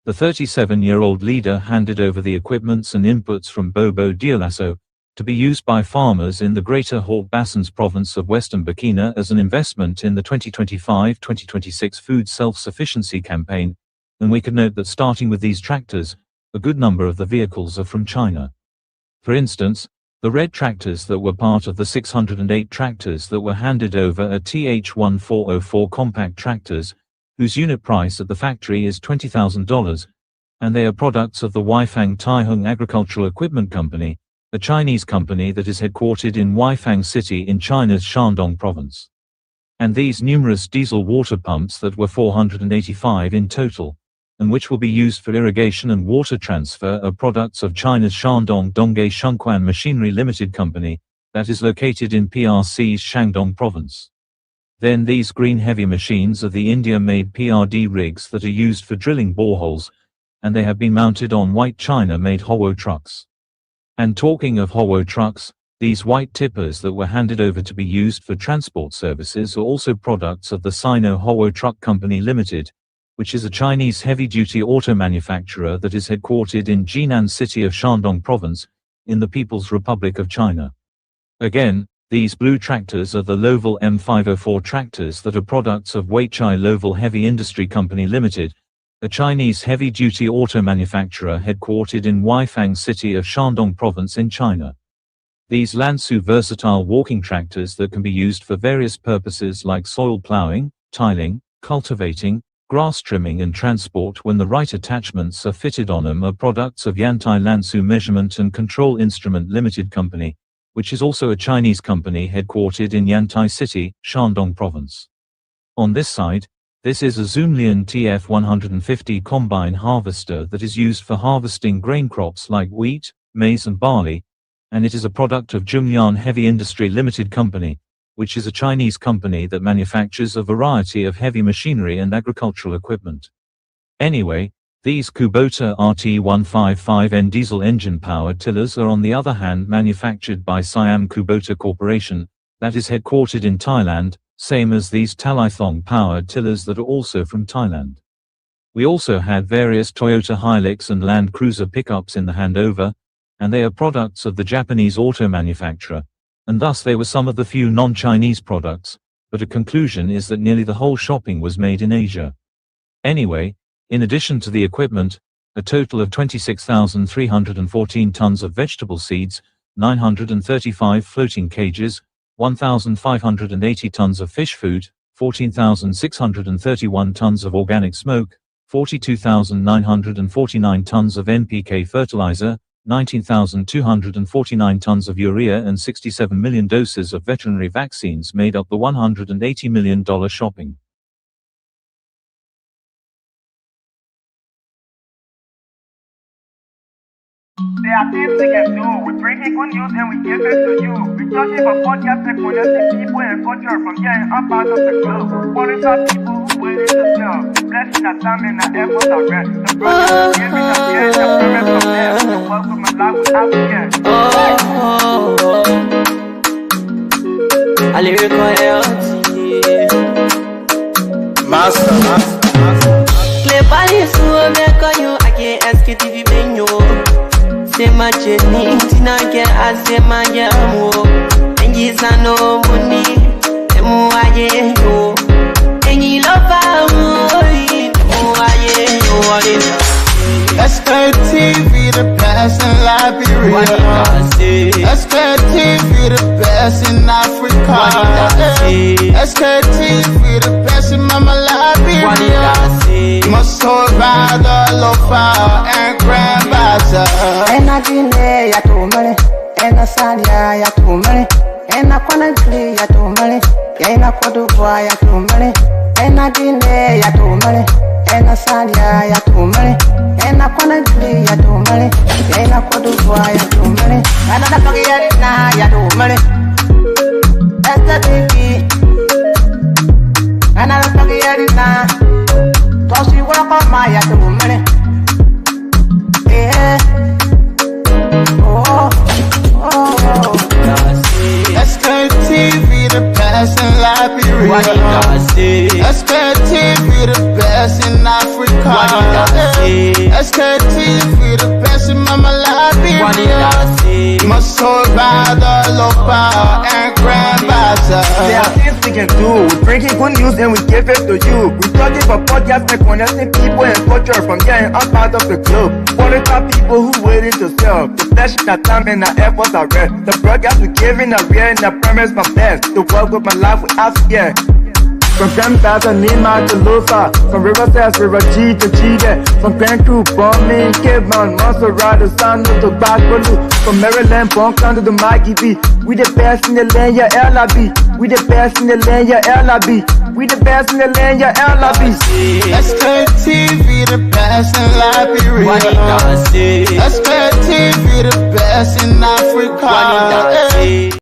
The 37-year-old leader handed over the equipments and inputs from Bobo Dioulasso to be used by farmers in the Greater Haut-Bassins province of Western Burkina as an investment in the 2025-2026 food self-sufficiency campaign, and we could note that starting with these tractors, a good number of the vehicles are from China. For instance, the red tractors that were part of the 608 tractors that were handed over are TH1404 compact tractors, whose unit price at the factory is $20,000, and they are products of the Weifang Taiheng Agricultural Equipment Company, a Chinese company that is headquartered in Weifang City in China's Shandong province. And these numerous diesel water pumps that were 485 in total, and which will be used for irrigation and water transfer are products of China's Shandong Dongge Shengquan Machinery Limited Company, that is located in PRC's Shandong province. Then these green heavy machines are the India-made PRD rigs that are used for drilling boreholes, and they have been mounted on white China-made Howo trucks. And talking of Howo trucks, these white tippers that were handed over to be used for transport services are also products of the Sino Howo Truck Company Limited, which is a Chinese heavy-duty auto manufacturer that is headquartered in Jinan City of Shandong Province, in the People's Republic of China. Again, these blue tractors are the Lovel M504 tractors that are products of Weichai Lovel Heavy Industry Company Limited, a Chinese heavy-duty auto manufacturer headquartered in Weifang City of Shandong Province in China. These Lansu versatile walking tractors that can be used for various purposes like soil plowing, tiling, cultivating, grass trimming and transport when the right attachments are fitted on them are products of Yantai Lansu Measurement and Control Instrument Limited Company, which is also a Chinese company headquartered in Yantai City, Shandong Province. On this side, This is a Zoomlion TF150 combine harvester that is used for harvesting grain crops like wheat, maize and barley, and it is a product of Zhonglian Heavy Industry Limited Company, which is a Chinese company that manufactures a variety of heavy machinery and agricultural equipment. Anyway, these Kubota RT155N diesel engine-powered tillers are on the other hand manufactured by Siam Kubota Corporation, that is headquartered in Thailand, same as these Talithong-powered tillers that are also from Thailand. We also had various Toyota Hilux and Land Cruiser pickups in the handover, and they are products of the Japanese auto manufacturer, and thus they were some of the few non-Chinese products, but a conclusion is that nearly the whole shopping was made in Asia. Anyway, in addition to the equipment, a total of 26,314 tons of vegetable seeds, 935 floating cages, 1,580 tons of fish food, 14,631 tons of organic smoke, 42,949 tons of NPK fertilizer, 19,249 tons of urea and 67 million doses of veterinary vaccines made up the $180 million shopping. There are things we can do. We bring in good news and we give it to you. We talking about podcast and connecting people and culture from here and up out of the globe. Foreign people who waiting to sell. The blessing that time and the efforts are rest. The brothers giving us here and the parents from there. The work with my life without here. A lyrical Master. Play Paris, who make you, I can't Sktv-Lib. Say my journey, Tina get I say my jamo. And you no money, and I yo. And you love Sktv, the best in Liberia. Sktv, the best in Africa. Sktv, the best in Mama Liberia. Must hold by the lofa and grandbaza. Ena Guinea ya tumale, ena Sadia ya tumale, ena Conakry ya tumale, ena Cote d'Ivoire ya tumale, ena Guinea ya tumale, ena Sadia ya tumale, ena Conakry ya tumale, ena Cote d'Ivoire ya tumale, ena Pakistan ya tumale, Sktv, ena Pakistan, tosi wako maya tumale. Sktv, the best in Liberia. Sktv, the best in Africa. Sktv, the best in Mama Liberia. Must hold by the lofa and grandbaza. There are things we can do. We bring in good news and we give it to you. We talking about podcast and connecting people and culture from here and up out of the globe. Foreign people who waiting to sell. The flesh, that time and the efforts are rest. The broadcast we giving a real and the premise from best. To work with my life without fear. From Grandfather Nimba to Lufa, from Riverside, River G to Chile, from Grand Crew, Bombing, Kidman, Montserrat, the San to Backwalu, from Maryland, Bonk to the Mikey B. We the best in the land, yeah, LIB. We the best in the land, yeah, LIB. We the best in the land, yeah, LIB. Sktv, the best in Liberia. Sktv, the best in Africa.